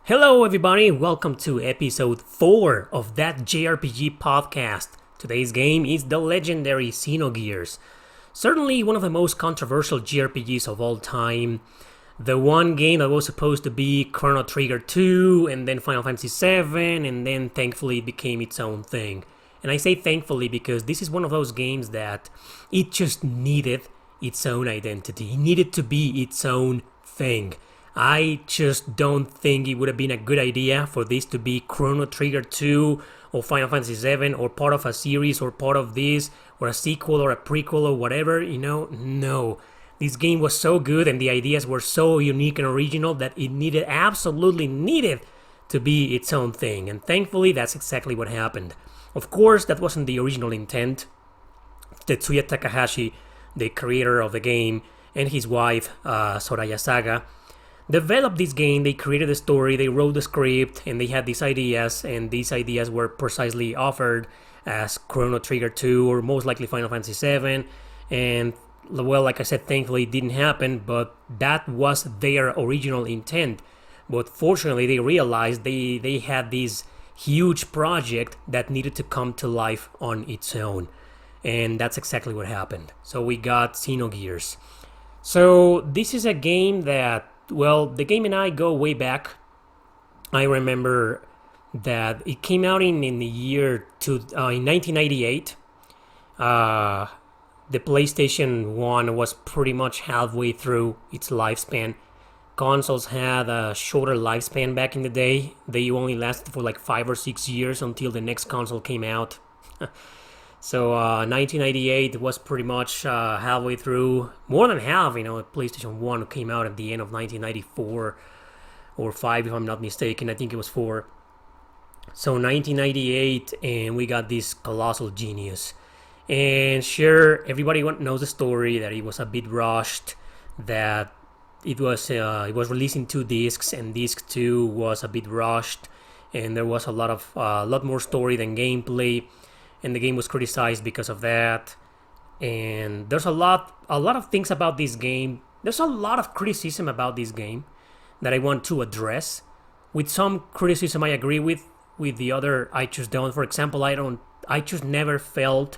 Hello, everybody. Welcome to episode 4 of That JRPG Podcast. Today's game is the legendary Xenogears. Certainly one of the most controversial JRPGs of all time. The one game that was supposed to be Chrono Trigger 2, and then Final Fantasy 7, and then thankfully it became its own thing. And I say thankfully because this is one of those games that it just needed its own identity. It needed to be its own thing. I just don't think it would have been a good idea for this to be Chrono Trigger 2 or Final Fantasy 7 or part of a series or part of this or a sequel or a prequel or whatever, no. This game was so good and the ideas were so unique and original that it absolutely needed to be its own thing. And thankfully, that's exactly what happened. Of course, that wasn't the original intent. Tetsuya Takahashi, the creator of the game, and his wife, Soraya Saga, developed this game. They created the story, they wrote the script, and they had these ideas, and these ideas were precisely offered as Chrono Trigger 2 or most likely Final Fantasy 7. And well, like I said, thankfully it didn't happen, but that was their original intent. But fortunately, they realized they had this huge project that needed to come to life on its own. And that's exactly what happened. So we got Xenogears. So this is a game that, well, the game and I go way back. I remember that it came out in the year in 1998. The PlayStation 1 was pretty much halfway through its lifespan. Consoles had a shorter lifespan back in the day. They only lasted for like 5 or 6 years until the next console came out. So 1998 was pretty much halfway through, more than half. PlayStation 1 came out at the end of 1994 or 5 if I'm not mistaken. I think it was 4. So 1998, and we got this colossal genius. And sure, everybody knows the story, that it was a bit rushed, that it was released in 2 discs, and disc 2 was a bit rushed, and there was a lot more story than gameplay. And the game was criticized because of that. And there's a lot of things about this game. There's a lot of criticism about this game that I want to address. With some criticism I agree with the other I just don't. For example, I just never felt,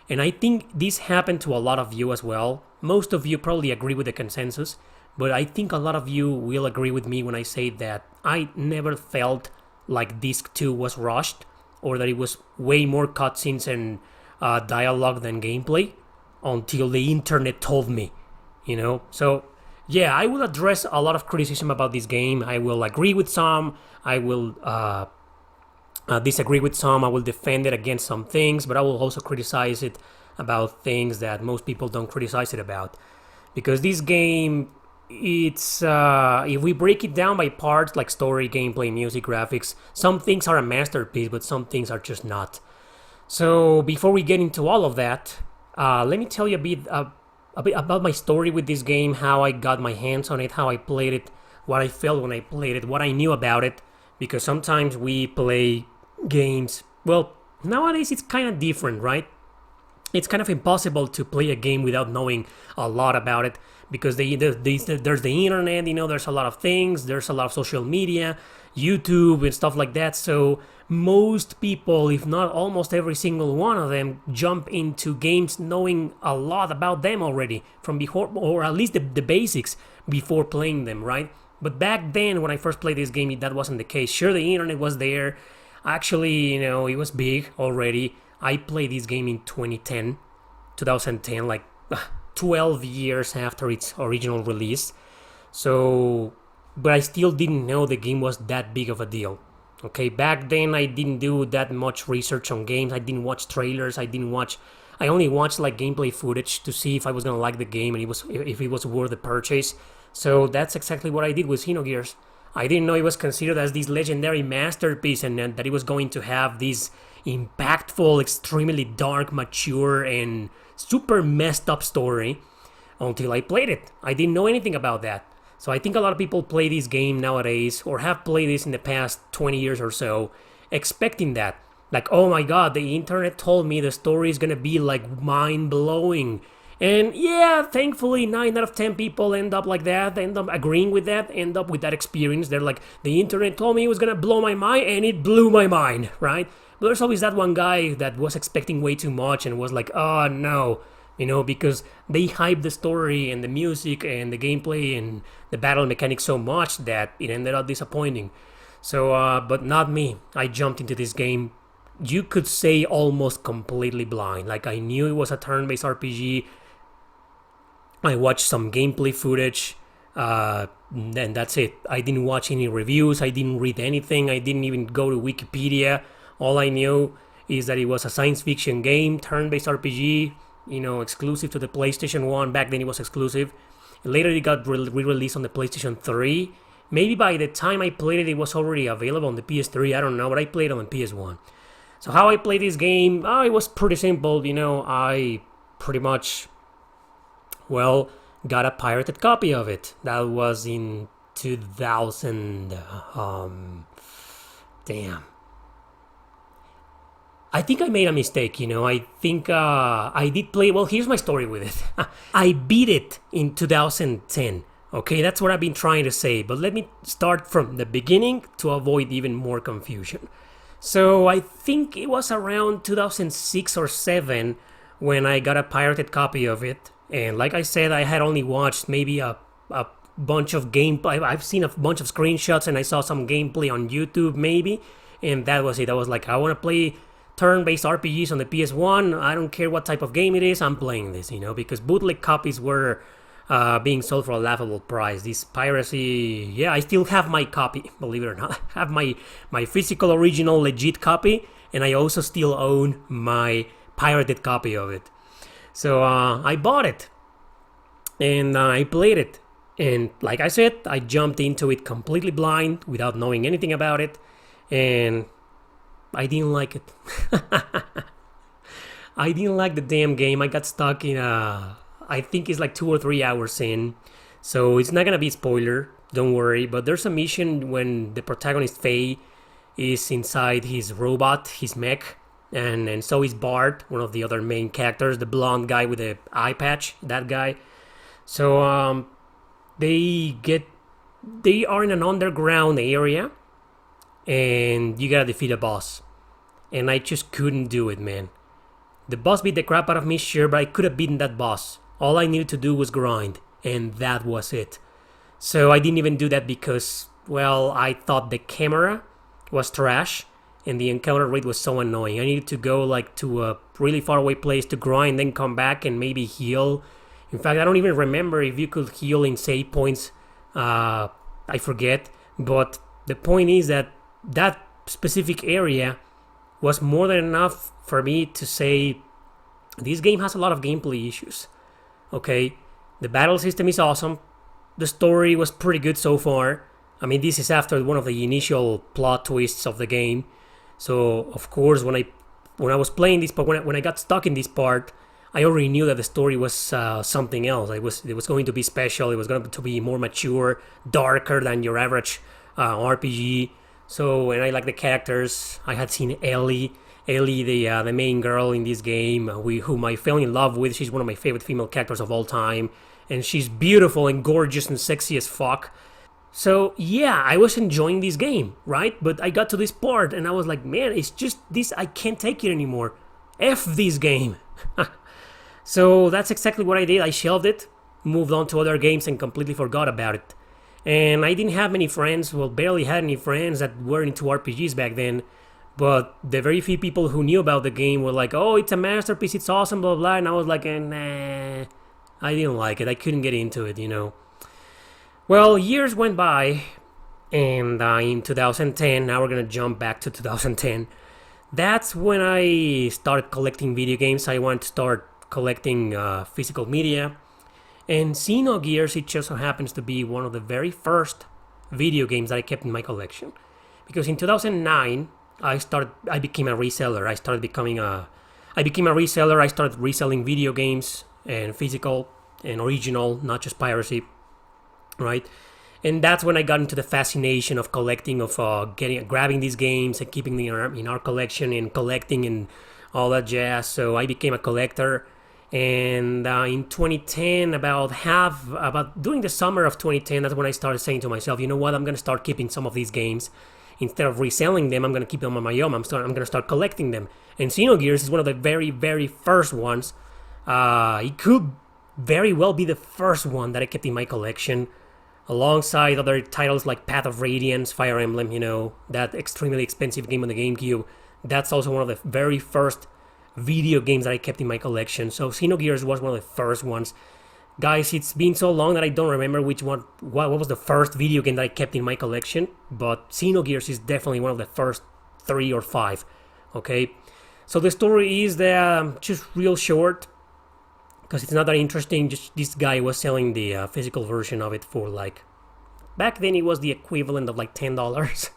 and I think this happened to a lot of you as well. Most of you probably agree with the consensus, but I think a lot of you will agree with me when I say that I never felt like Disc 2 was rushed, or that it was way more cutscenes and dialogue than gameplay until the internet told me, So, yeah, I will address a lot of criticism about this game. I will agree with some, I will disagree with some, I will defend it against some things, but I will also criticize it about things that most people don't criticize it about. Because this game, it's if we break it down by parts like story, gameplay, music, graphics, some things are a masterpiece, but some things are just not. So before we get into all of that, let me tell you a bit about my story with this game, how I got my hands on it, how I played it, what I felt when I played it, what I knew about it. Because sometimes we play games, well, nowadays it's kind of different, right? It's kind of impossible to play a game without knowing a lot about it, because there's the internet, there's a lot of things, there's a lot of social media, YouTube and stuff like that. So most people, if not almost every single one of them, jump into games knowing a lot about them already from before, or at least the basics before playing them, right? But back then, when I first played this game, that wasn't the case. Sure, the internet was there. Actually, it was big already. I played this game in 2010, like 12 years after its original release. So, but I still didn't know the game was that big of a deal. Okay, back then I didn't do that much research on games. I didn't watch trailers. I only watched like gameplay footage to see if I was gonna like the game and if it was worth the purchase. So that's exactly what I did with Xenogears. I didn't know it was considered as this legendary masterpiece and that it was going to have this impactful, extremely dark, mature, and super messed up story until I played it. I didn't know anything about that. So I think a lot of people play this game nowadays, or have played this in the past 20 years or so, expecting that. Like, oh my god, the internet told me the story is gonna be like mind-blowing And yeah, thankfully 9 out of 10 people end up like that, end up agreeing with that, end up with that experience. They're like, the internet told me it was gonna blow my mind, and it blew my mind, right? But there's always that one guy that was expecting way too much and was like, oh no, because they hyped the story and the music and the gameplay and the battle mechanics so much that it ended up disappointing. So, but not me. I jumped into this game, you could say almost completely blind. Like, I knew it was a turn-based RPG. I watched some gameplay footage, and that's it. I didn't watch any reviews, I didn't read anything, I didn't even go to Wikipedia. All I knew is that it was a science fiction game, turn-based RPG, exclusive to the PlayStation 1. Back then it was exclusive. Later it got re-released on the PlayStation 3. Maybe by the time I played it, it was already available on the PS3, I don't know, but I played it on PS1. So how I played this game, it was pretty simple, I pretty much, got a pirated copy of it. That was in 2000, damn. I think I made a mistake, I think I did play, here's my story with it. I beat it in 2010. Okay, that's what I've been trying to say, but let me start from the beginning to avoid even more confusion. So I think it was around 2006 or 7 when I got a pirated copy of it. And like I said, I had only watched maybe a bunch of gameplay. I've seen a bunch of screenshots and I saw some gameplay on YouTube maybe. And that was it. I was like, I want to play turn-based RPGs on the PS1. I don't care what type of game it is. I'm playing this, because bootleg copies were being sold for a laughable price. This piracy, yeah, I still have my copy, believe it or not. I have my physical original legit copy, and I also still own my pirated copy of it. So I bought it, and I played it. And like I said, I jumped into it completely blind, without knowing anything about it, and I didn't like it. I didn't like the damn game. I got stuck in I think it's like 2 or 3 hours in, so it's not gonna be a spoiler, don't worry, but there's a mission when the protagonist Faye is inside his robot, his mech, and so is Bart, one of the other main characters, the blonde guy with the eye patch, that guy. So they are in an underground area, and you gotta defeat a boss, and I just couldn't do it, man. The boss beat the crap out of me, sure, but I could have beaten that boss. All I needed to do was grind, and that was it. So I didn't even do that because, I thought the camera was trash, and the encounter rate was so annoying. I needed to go to a really far away place to grind, then come back and maybe heal. In fact, I don't even remember if you could heal in save points. I forget. But the point is that specific area was more than enough for me to say, this game has a lot of gameplay issues. Okay, the battle system is awesome. The story was pretty good so far. I mean, this is after one of the initial plot twists of the game. So, of course, when I was playing this, but when I got stuck in this part, I already knew that the story was something else. It was going to be special. It was going to be more mature, darker than your average RPG. So, and I like the characters. I had seen Ellie, the main girl in this game, whom I fell in love with. She's one of my favorite female characters of all time, and she's beautiful and gorgeous and sexy as fuck. So yeah, I was enjoying this game, right? But I got to this part and I was like, man, it's just this, I can't take it anymore. F this game. So that's exactly what I did. I shelved it, moved on to other games, and completely forgot about it. And I didn't have many friends, barely had any friends that were into RPGs back then. But the very few people who knew about the game were like, oh, it's a masterpiece, it's awesome, blah, blah. And I was like, nah, I didn't like it. I couldn't get into it, Well, years went by, and in 2010, now we're going to jump back to 2010. That's when I started collecting video games. I wanted to start collecting physical media. And Xenogears, it just so happens to be one of the very first video games that I kept in my collection. Because in 2009... I became a reseller. I became a reseller. I started reselling video games, and physical and original, not just piracy, right? And that's when I got into the fascination of collecting, of grabbing these games and keeping them in our collection and collecting and all that jazz. So I became a collector, And in 2010, about during the summer of 2010, that's when I started saying to myself, you know what, I'm going to start keeping some of these games. Instead of reselling them, I'm going to keep them on my own. I'm going to start collecting them. And Xenogears is one of the very, very first ones. It could very well be the first one that I kept in my collection, alongside other titles like Path of Radiance, Fire Emblem, that extremely expensive game on the GameCube. That's also one of the very first video games that I kept in my collection. So Xenogears was one of the first ones. Guys, it's been so long that I don't remember what was the first video game that I kept in my collection, but Xenogears is definitely one of the first 3 or 5, okay? So the story is that, just real short, because it's not that interesting, just this guy was selling the physical version of it for back then it was the equivalent of $10.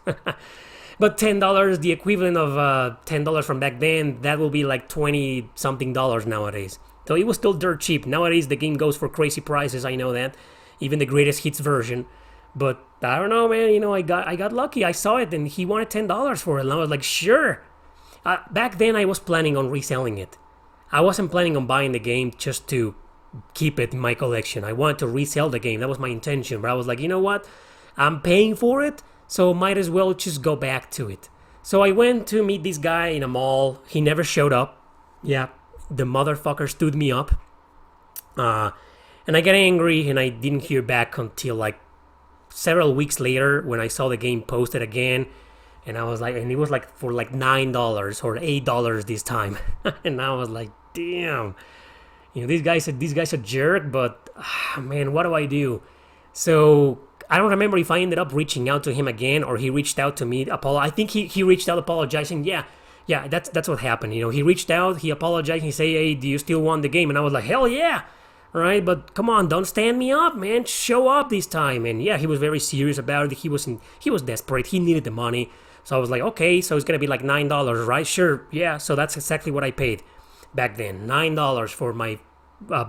But $10, the equivalent of $10 from back then, that will be 20 something dollars nowadays. So it was still dirt cheap. Nowadays the game goes for crazy prices, I know that. Even the greatest hits version. But I don't know, man, I got lucky. I saw it and he wanted $10 for it. And I was like, sure. Back then I was planning on reselling it. I wasn't planning on buying the game just to keep it in my collection. I wanted to resell the game. That was my intention. But I was like, you know what? I'm paying for it, so might as well just go back to it. So I went to meet this guy in a mall. He never showed up. Yeah, the motherfucker stood me up. And I got angry and I didn't hear back until several weeks later when I saw the game posted again. And I was and it was for $9 or $8 this time. And I was like, damn. This guy's a jerk, but man, what do I do? So I don't remember if I ended up reaching out to him again or he reached out to me. I think he reached out apologizing. Yeah, that's what happened. He reached out, he apologized, he said, hey, do you still want the game? And I was like, hell yeah. Right, but come on, don't stand me up, man. Show up this time. And yeah, he was very serious about it. He was desperate. He needed the money. So I was like, okay, so it's gonna be $9, right? Sure, yeah. So that's exactly what I paid back then, $9 for my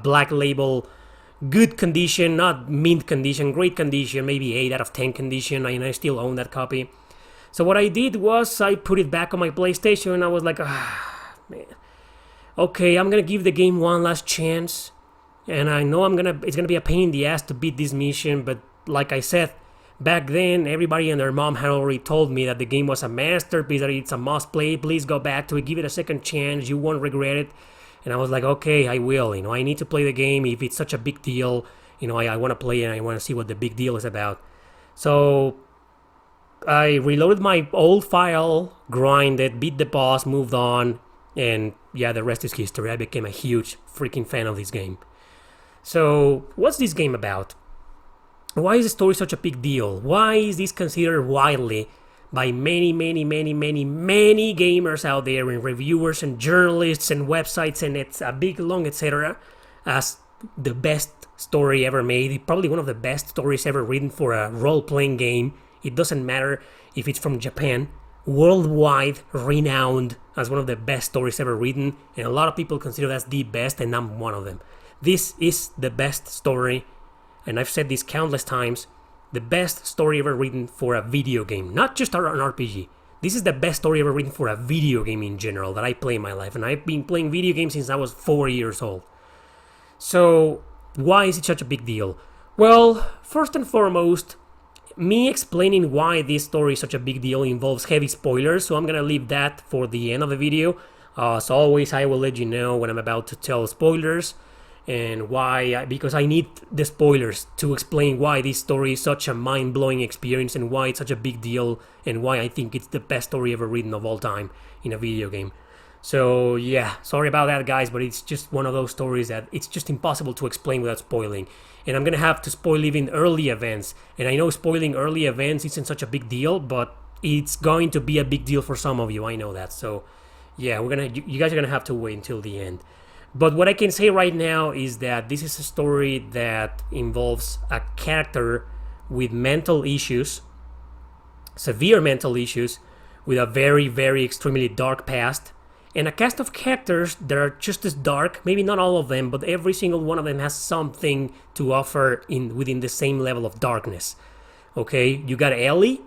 black label, good condition, not mint condition, great condition, maybe 8 out of 10 condition. And I still own that copy. So what I did was I put it back on my PlayStation, and I was like, man, okay, I'm gonna give the game one last chance. And I know it's gonna be a pain in the ass to beat this mission, but like I said, back then everybody and their mom had already told me that the game was a masterpiece, that it's a must play. Please go back to it, give it a second chance, you won't regret it. And I was like, okay, I will. I need to play the game. If it's such a big deal, I want to play it and I want to see what the big deal is about. So I reloaded my old file, grinded, beat the boss, moved on, and yeah, the rest is history. I became a huge freaking fan of this game. So, what's this game about? Why is the story such a big deal? Why is this considered widely by many gamers out there, and reviewers and journalists and websites, and it's a big, long, etc., as the best story ever made? Probably one of the best stories ever written for a role-playing game. It doesn't matter if it's from Japan. Worldwide renowned as one of the best stories ever written, and a lot of people consider that the best, and I'm one of them. This is the best story, and I've said this countless times, the best story ever written for a video game, not just an RPG. This is the best story ever written for a video game in general that I play in my life, and I've been playing video games since I was 4 years old. So, why is it such a big deal? Well, first and foremost, me explaining why this story is such a big deal involves heavy spoilers, so I'm gonna leave that for the end of the video. As always, I will let you know when I'm about to tell spoilers, and why, because I need the spoilers to explain why this story is such a mind-blowing experience, and why it's such a big deal, and why I think it's the best story ever written of all time in a video game. So yeah, sorry about that, guys, but it's just one of those stories that it's just impossible to explain without spoiling. And I'm gonna have to spoil even early events, and I know spoiling early events isn't such a big deal, but it's going to be a big deal for some of you, I know that. So yeah, you guys are gonna have to wait until the end. But what I can say right now is that this is a story that involves a character with mental issues, severe mental issues, with a very, very extremely dark past, and a cast of characters that are just as dark, maybe not all of them, but every single one of them has something to offer within the same level of darkness. Okay, you got Ellie,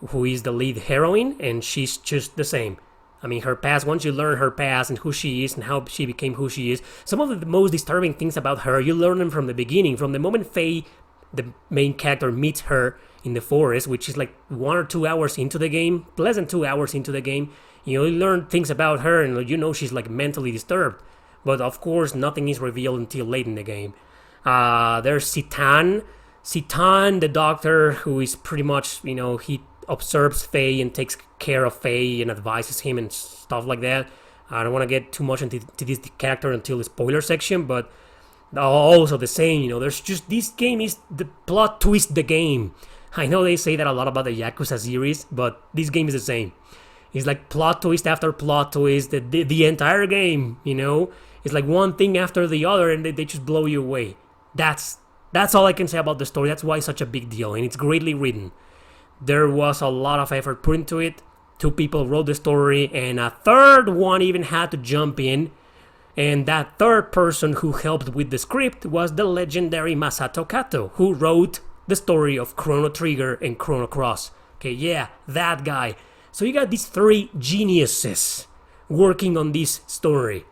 who is the lead heroine, and she's just the same. I mean, her past, once you learn her past and who she is and how she became who she is, some of the most disturbing things about her, you learn them from the beginning. From the moment Faye, the main character, meets her in the forest, which is like 1 or 2 hours into the game, less than 2 hours into the game, you learn things about her and she's like mentally disturbed. But of course, nothing is revealed until late in the game. There's Citan, the doctor, who is pretty much, he observes Faye and takes care of Faye and advises him and stuff like that. I don't want to get too much into this character until the spoiler section, but also the same, there's just, this game is the plot twist the game. I know they say that a lot about the Yakuza series, but this game is the same. It's like plot twist after plot twist, the entire game, It's like one thing after the other, and they just blow you away. That's all I can say about the story. That's why it's such a big deal, and it's greatly written. There was a lot of effort put into it. 2 people wrote the story, and a third one even had to jump in. And that third person who helped with the script was the legendary Masato Kato, who wrote the story of Chrono Trigger and Chrono Cross. Okay, yeah, that guy. So you got these 3 geniuses working on this story.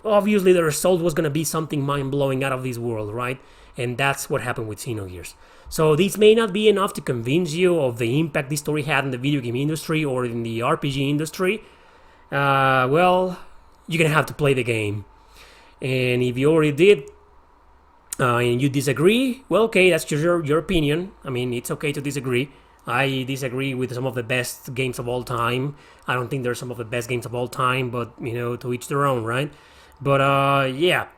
Obviously the result was going to be something mind-blowing out of this world, right? And that's what happened with Xenogears. So this may not be enough to convince you of the impact this story had in the video game industry or in the RPG industry. You're going to have to play the game. And if you already did, and you disagree, well, okay, that's your opinion. I mean, it's okay to disagree. I disagree with some of the best games of all time. I don't think they're some of the best games of all time, but, to each their own, right? But,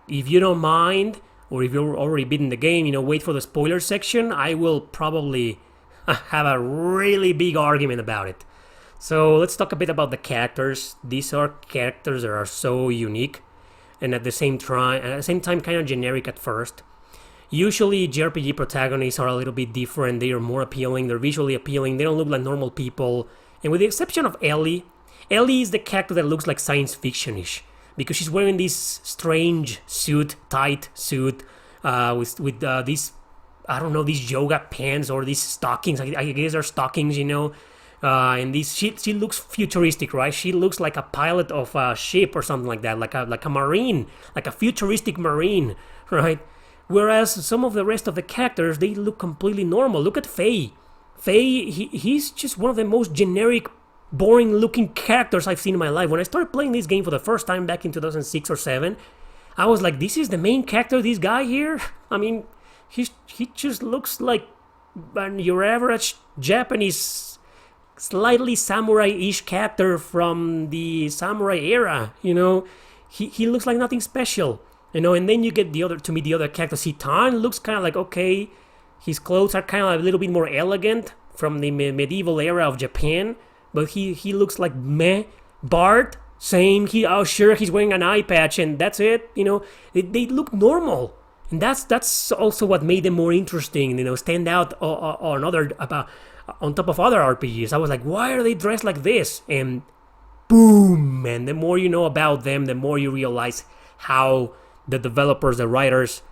if you don't mind, or if you're already beaten the game, wait for the spoiler section. I will probably have a really big argument about it. So let's talk a bit about the characters. These are characters that are so unique, and at the same time kind of generic at first. Usually JRPG protagonists are a little bit different. They are more appealing. They're visually appealing. They don't look like normal people. And with the exception of Ellie is the character that looks like science fiction-ish, because she's wearing this strange tight suit, with these, I don't know, these yoga pants or these stockings. I guess they're stockings, and these she looks futuristic, right? She looks like a pilot of a ship or something like that, like a marine, like a futuristic marine, right? Whereas some of the rest of the characters, they look completely normal. Look at Faye. He's just one of the most generic, boring-looking characters I've seen in my life. When I started playing this game for the first time back in 2006 or 7, I was like, this is the main character, this guy here? I mean, he just looks like your average Japanese, slightly samurai-ish character from the samurai era, He looks like nothing special. And then you get the other character. Citan looks kind of like, okay, his clothes are kind of a little bit more elegant from the medieval era of Japan, but he looks like meh. Bart, same. He's wearing an eye patch, and that's it. They look normal, and that's also what made them more interesting. Stand out on top of other RPGs. I was like, why are they dressed like this? And boom, man! The more you know about them, the more you realize how the developers, the writers,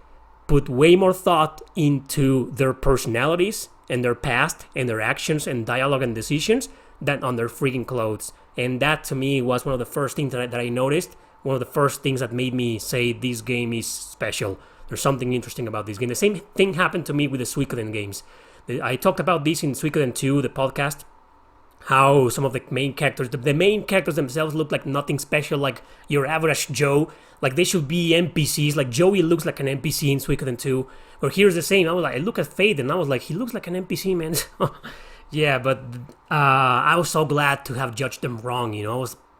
put way more thought into their personalities and their past and their actions and dialogue and decisions than on their freaking clothes. And that, to me, was one of the first things that I noticed. One of the first things that made me say this game is special. There's something interesting about this game. The same thing happened to me with the Suikoden games. I talked about this in Suikoden 2, the podcast, how some of the main characters themselves look like nothing special, like your average Joe. Like they should be NPCs. Like Joey looks like an NPC in Suikoden 2. Or here's the same. I look at Fade and I was like, he looks like an NPC, man. Yeah, but I was so glad to have judged them wrong.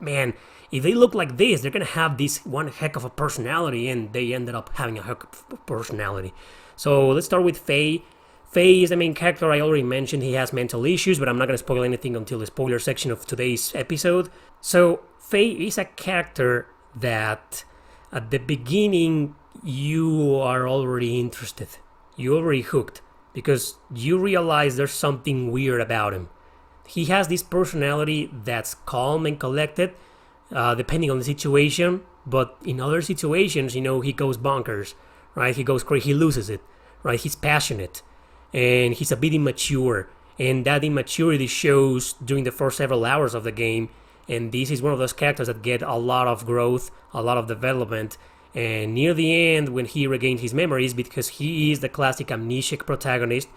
Man, if they look like this, they're gonna have this one heck of a personality, and they ended up having a heck of a personality. So let's start with Faye. Faye is the main character. I already mentioned he has mental issues, but I'm not going to spoil anything until the spoiler section of today's episode. So Faye is a character that at the beginning you are already interested. You're already hooked because you realize there's something weird about him. He has this personality that's calm and collected, depending on the situation, but in other situations, he goes bonkers, right? He goes crazy, he loses it, right? He's passionate. And he's a bit immature, and that immaturity shows during the first several hours of the game. And this is one of those characters that get a lot of growth, a lot of development. And near the end, when he regains his memories, because he is the classic amnesic protagonist,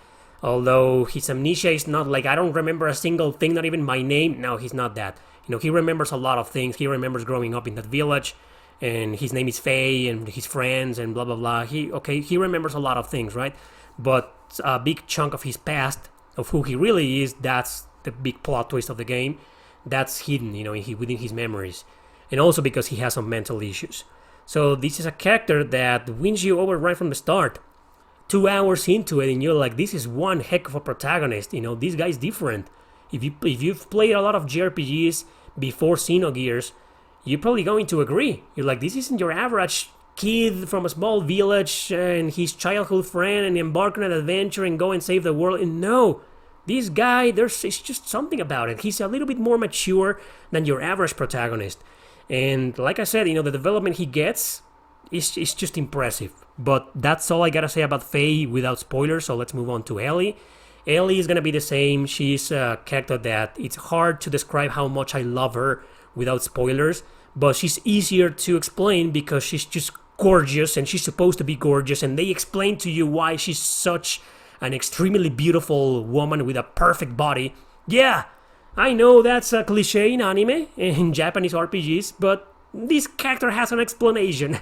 although his amnesia is not like, I don't remember a single thing, not even my name. No, he's not that. He remembers a lot of things. He remembers growing up in that village, and his name is Faye, and his friends, and blah, blah, blah. He remembers a lot of things, right? But a big chunk of his past, of who he really is, that's the big plot twist of the game. That's hidden, within his memories. And also because he has some mental issues. So this is a character that wins you over right from the start. 2 hours into it, and you're like, this is one heck of a protagonist. This guy's different. If you've played a lot of JRPGs before Xenogears, you're probably going to agree. You're like, this isn't your average kid from a small village and his childhood friend and embark on an adventure and go and save the world. And no, this guy, it's just something about it. He's a little bit more mature than your average protagonist. And like I said, the development he gets is just impressive. But that's all I gotta say about Faye without spoilers, so let's move on to Ellie. Ellie is gonna be the same. She's a character that it's hard to describe how much I love her without spoilers, but she's easier to explain because she's just gorgeous, and she's supposed to be gorgeous, and they explain to you why she's such an extremely beautiful woman with a perfect body. Yeah, I know that's a cliche in anime, in Japanese RPGs, but this character has an explanation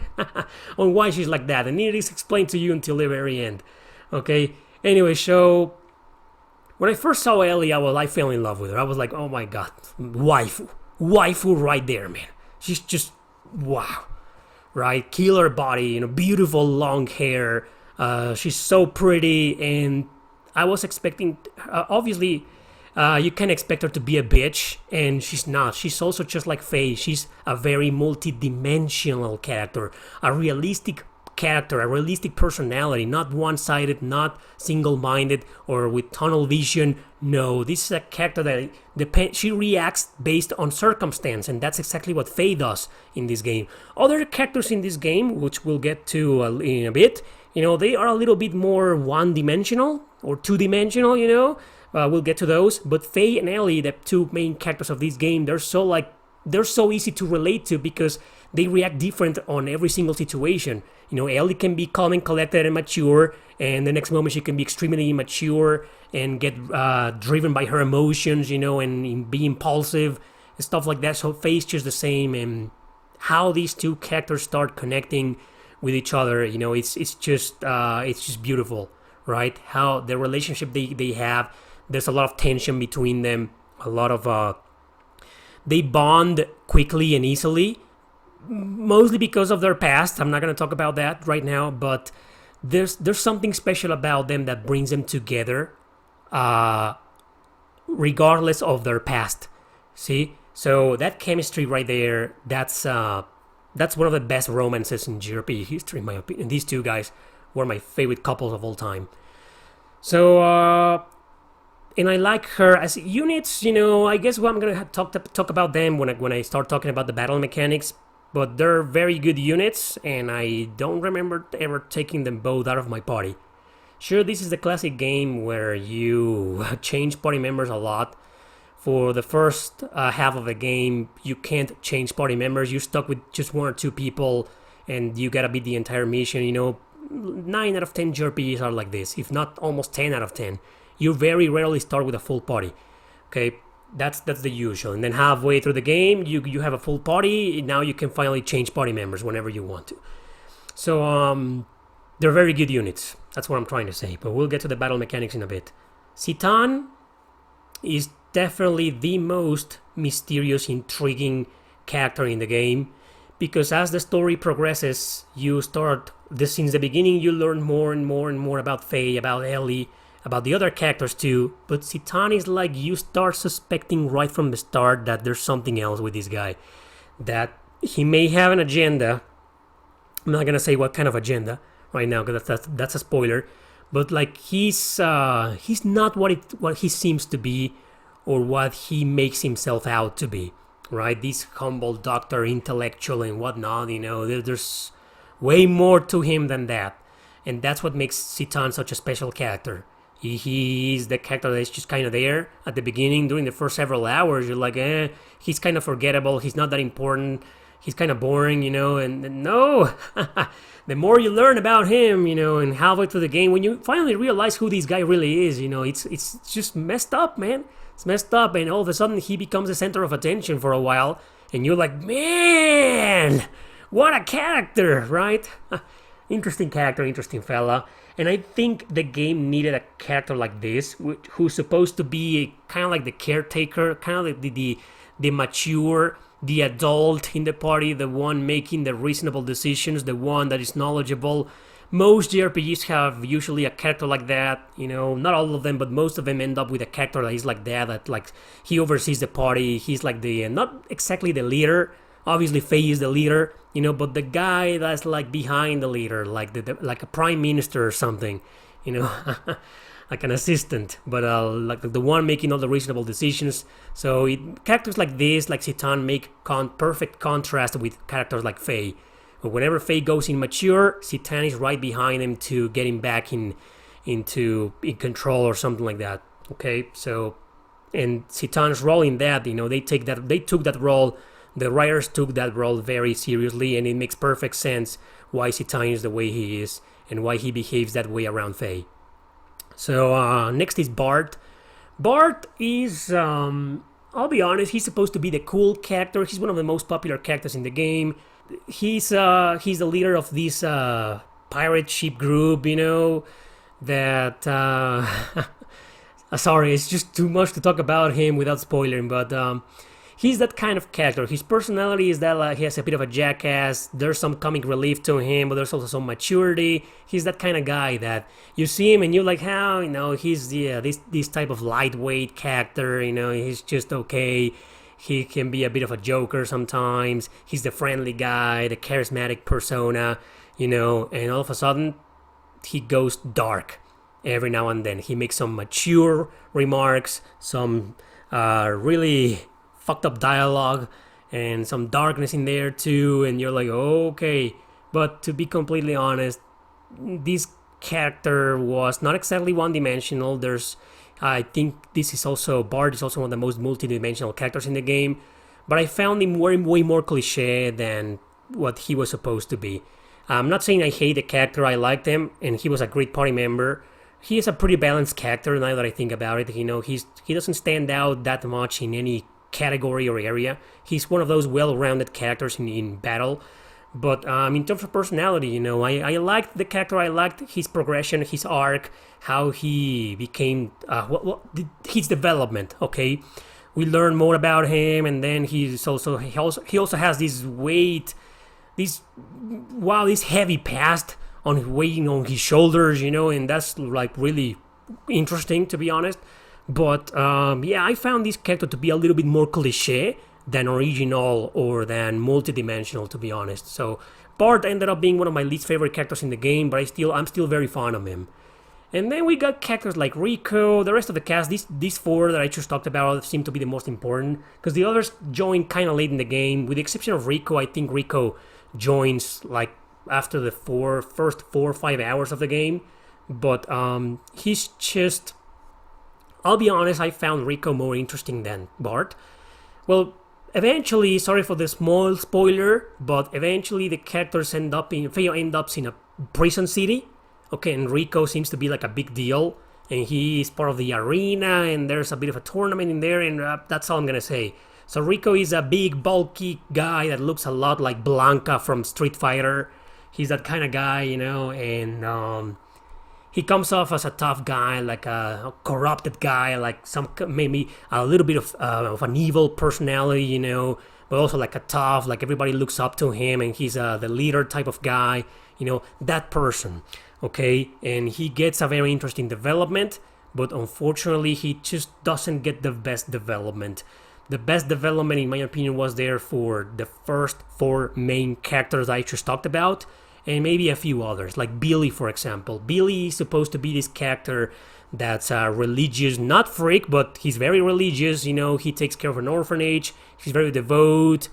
on why she's like that, and it is explained to you until the very end. Okay, anyway, so when I first saw Ellie, I fell in love with her. I was like, oh my god, waifu right there, man. She's just, wow, right? Killer body, beautiful long hair. She's so pretty, and I was expecting, obviously, you can expect her to be a bitch, and she's not. She's also just like Faye. She's a very multi-dimensional character, a realistic character, a realistic personality, not one-sided, not single-minded or with tunnel vision. No, this is a character that she reacts based on circumstance, and that's exactly what Faye does in this game. Other characters in this game, which we'll get to in a bit, they are a little bit more one-dimensional or two-dimensional, we'll get to those, but Faye and Ellie, the two main characters of this game, they're so easy to relate to because they react different on every single situation. Ellie can be calm and collected and mature, and the next moment she can be extremely immature and get driven by her emotions, and be impulsive and stuff like that. So Faye's just the same, and how these two characters start connecting with each other, it's just beautiful, right? How the relationship they have. There's a lot of tension between them, a lot of they bond quickly and easily, mostly because of their past. I'm not going to talk about that right now, but there's something special about them that brings them together, regardless of their past. See, so that chemistry right there, that's one of the best romances in JRPG history, in my opinion. These two guys were my favorite couples of all time. So and I like her as units. I guess I'm gonna talk about them when I start talking about the battle mechanics. But they're very good units, and I don't remember ever taking them both out of my party. Sure, this is the classic game where you change party members a lot. For the first half of the game, you can't change party members. You're stuck with just one or two people, and you gotta beat the entire mission. 9 out of 10 JRPGs are like this, if not almost 10 out of 10. You very rarely start with a full party. Okay, that's the usual. And then halfway through the game, you have a full party. Now you can finally change party members whenever you want to. So they're very good units. That's what I'm trying to say. But we'll get to the battle mechanics in a bit. Citan is definitely the most mysterious, intriguing character in the game, because as the story progresses, since the beginning, you learn more and more and more about Faye, about Ellie, about the other characters too, but Citan is like you start suspecting right from the start that there's something else with this guy, that he may have an agenda. I'm not gonna say what kind of agenda right now because that's a spoiler, but like he's not what he seems to be or what he makes himself out to be, right? This humble doctor, intellectual and whatnot, there's way more to him than that, and that's what makes Citan such a special character. He is the character that's just kind of there at the beginning. During the first several hours, you're like, he's kind of forgettable. He's not that important. He's kind of boring, and no. The more you learn about him, and halfway through the game, when you finally realize who this guy really is, it's just messed up, man. It's messed up, and all of a sudden he becomes the center of attention for a while, and you're like, man, what a character, right? Interesting character, interesting fella. And I think the game needed a character like this, who's supposed to be kind of like the caretaker, kind of like the mature, the adult in the party, the one making the reasonable decisions, the one that is knowledgeable. Most JRPGs have usually a character like that, not all of them, but most of them end up with a character that is like that like he oversees the party. He's like not exactly the leader. Obviously, Faye is the leader, but the guy that's like behind the leader, like like a prime minister or something, like an assistant, but like the one making all the reasonable decisions. So characters like this, like Citan, make perfect contrast with characters like Faye. But whenever Faye goes immature, Citan is right behind him to get him back in control or something like that. Okay, so and Citan's role in that, they took that role. The writers took that role very seriously, and it makes perfect sense why Citan is the way he is and why he behaves that way around Faye. So next is Bart. Bart is, I'll be honest, he's supposed to be the cool character. He's one of the most popular characters in the game. He's the leader of this pirate ship group, that... sorry, it's just too much to talk about him without spoiling, but... he's that kind of character. His personality is that he has a bit of a jackass. There's some comic relief to him, but there's also some maturity. He's that kind of guy that you see him and you're like, how, he's this type of lightweight character. He's just okay. He can be a bit of a joker sometimes. He's the friendly guy, the charismatic persona, and all of a sudden he goes dark every now and then. He makes some mature remarks, some really fucked up dialogue and some darkness in there too, and you're like, okay. But to be completely honest, this character was not exactly one-dimensional. I think Bart is also one of the most multi-dimensional characters in the game, but I found him way more cliche than what he was supposed to be. I'm not saying I hate the character. I liked him, and he was a great party member. He is a pretty balanced character now that I think about it. He doesn't stand out that much in any category or area. He's one of those well-rounded characters in battle. But in terms of personality, I liked the character. I liked his progression, his arc, how he became, his development. Okay, we learn more about him, and then he also has this heavy past weighing on his shoulders, and that's like really interesting, to be honest. But I found this character to be a little bit more cliche than original or than multidimensional, to be honest. So Bart ended up being one of my least favorite characters in the game, but I'm still very fond of him. And then we got characters like Rico. The rest of the cast, these four that I just talked about, seem to be the most important, because the others joined kind of late in the game. With the exception of Rico, I think Rico joins like after the first 4 or 5 hours of the game. But he's just... I'll be honest, I found Rico more interesting than Bart. Well, eventually, sorry for the small spoiler, but eventually the characters Faye ends up in a prison city. Okay, and Rico seems to be like a big deal, and he is part of the arena, and there's a bit of a tournament in there, and that's all I'm gonna say. So Rico is a big, bulky guy that looks a lot like Blanca from Street Fighter. He's that kind of guy, and he comes off as a tough guy, like a corrupted guy, like maybe a little bit of an evil personality, but also like a tough, like everybody looks up to him, and he's the leader type of guy, that person, okay? And he gets a very interesting development, but unfortunately he just doesn't get the best development. The best development, in my opinion, was there for the first 4 main characters I just talked about, and maybe a few others, like Billy, for example. Billy is supposed to be this character that's religious, not freak, but he's very religious. He takes care of an orphanage. He's very devout,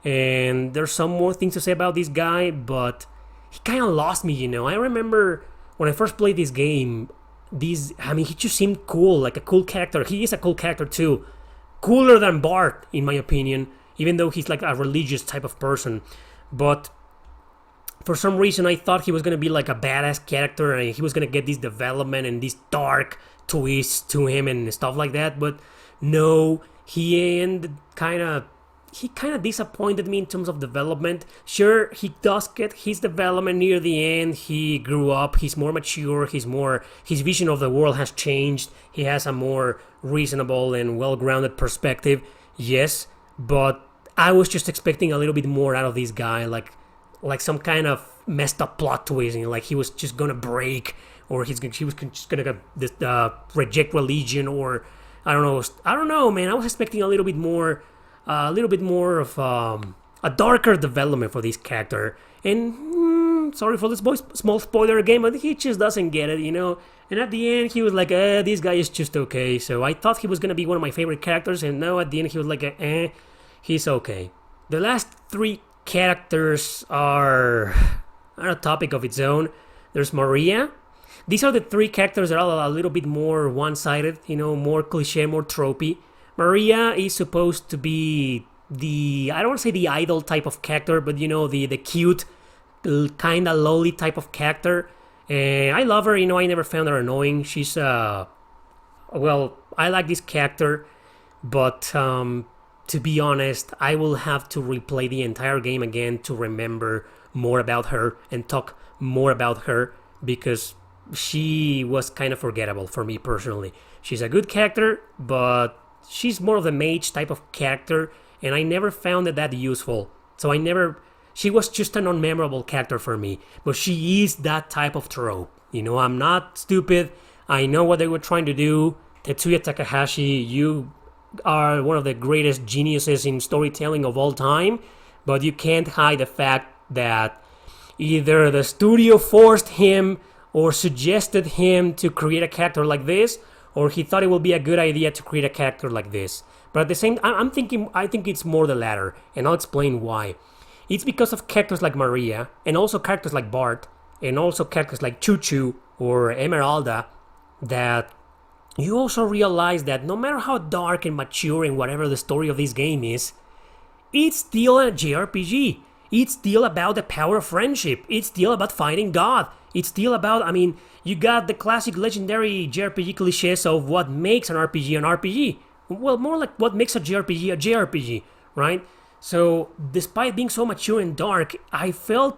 and there's some more things to say about this guy, but he kind of lost me. I remember when I first played this game, he just seemed cool, like a cool character. He is a cool character too, cooler than Bart in my opinion, even though he's like a religious type of person. But for some reason I thought he was gonna be like a badass character and he was gonna get this development and this dark twist to him and stuff like that. But no, he kind of disappointed me in terms of development. Sure, he does get his development near the end. He grew up, he's more mature, his vision of the world has changed. He has a more reasonable and well-grounded perspective. Yes, but I was just expecting a little bit more out of this guy, like some kind of messed up plot twist, like he was just gonna break, or he was just gonna reject religion, or I don't know, man. I was expecting a little bit more of a darker development for this character. And sorry for this small spoiler again, but he just doesn't get it, And at the end, he was like, this guy is just okay. So I thought he was gonna be one of my favorite characters, and now at the end he was like, he's okay. The last three characters are a topic of its own. There's Maria. These are the three characters that are a little bit more one-sided, more cliche, more tropey. Maria is supposed to be I don't want to say the idol type of character, but the cute, kind of lowly type of character. And I love her, I never found her annoying. She's, I like this character, but to be honest, I will have to replay the entire game again to remember more about her and talk more about her, because she was kind of forgettable for me personally. She's a good character, but she's more of the mage type of character, and I never found it that useful. So she was just an unmemorable character for me. But she is that type of trope. I'm not stupid. I know what they were trying to do. Tetsuya Takahashi, you are one of the greatest geniuses in storytelling of all time, but you can't hide the fact that either the studio forced him or suggested him to create a character like this, or he thought it would be a good idea to create a character like this. But at the same time, I think it's more the latter, and I'll explain why. It's because of characters like Maria, and also characters like Bart, and also characters like Choo Choo or Emeralda, that you also realize that no matter how dark and mature and whatever the story of this game is, it's still a JRPG. It's still about the power of friendship. It's still about fighting God. It's still about, you got the classic legendary JRPG cliches of what makes an RPG an RPG. Well, more like what makes a JRPG, right? So, despite being so mature and dark, I feel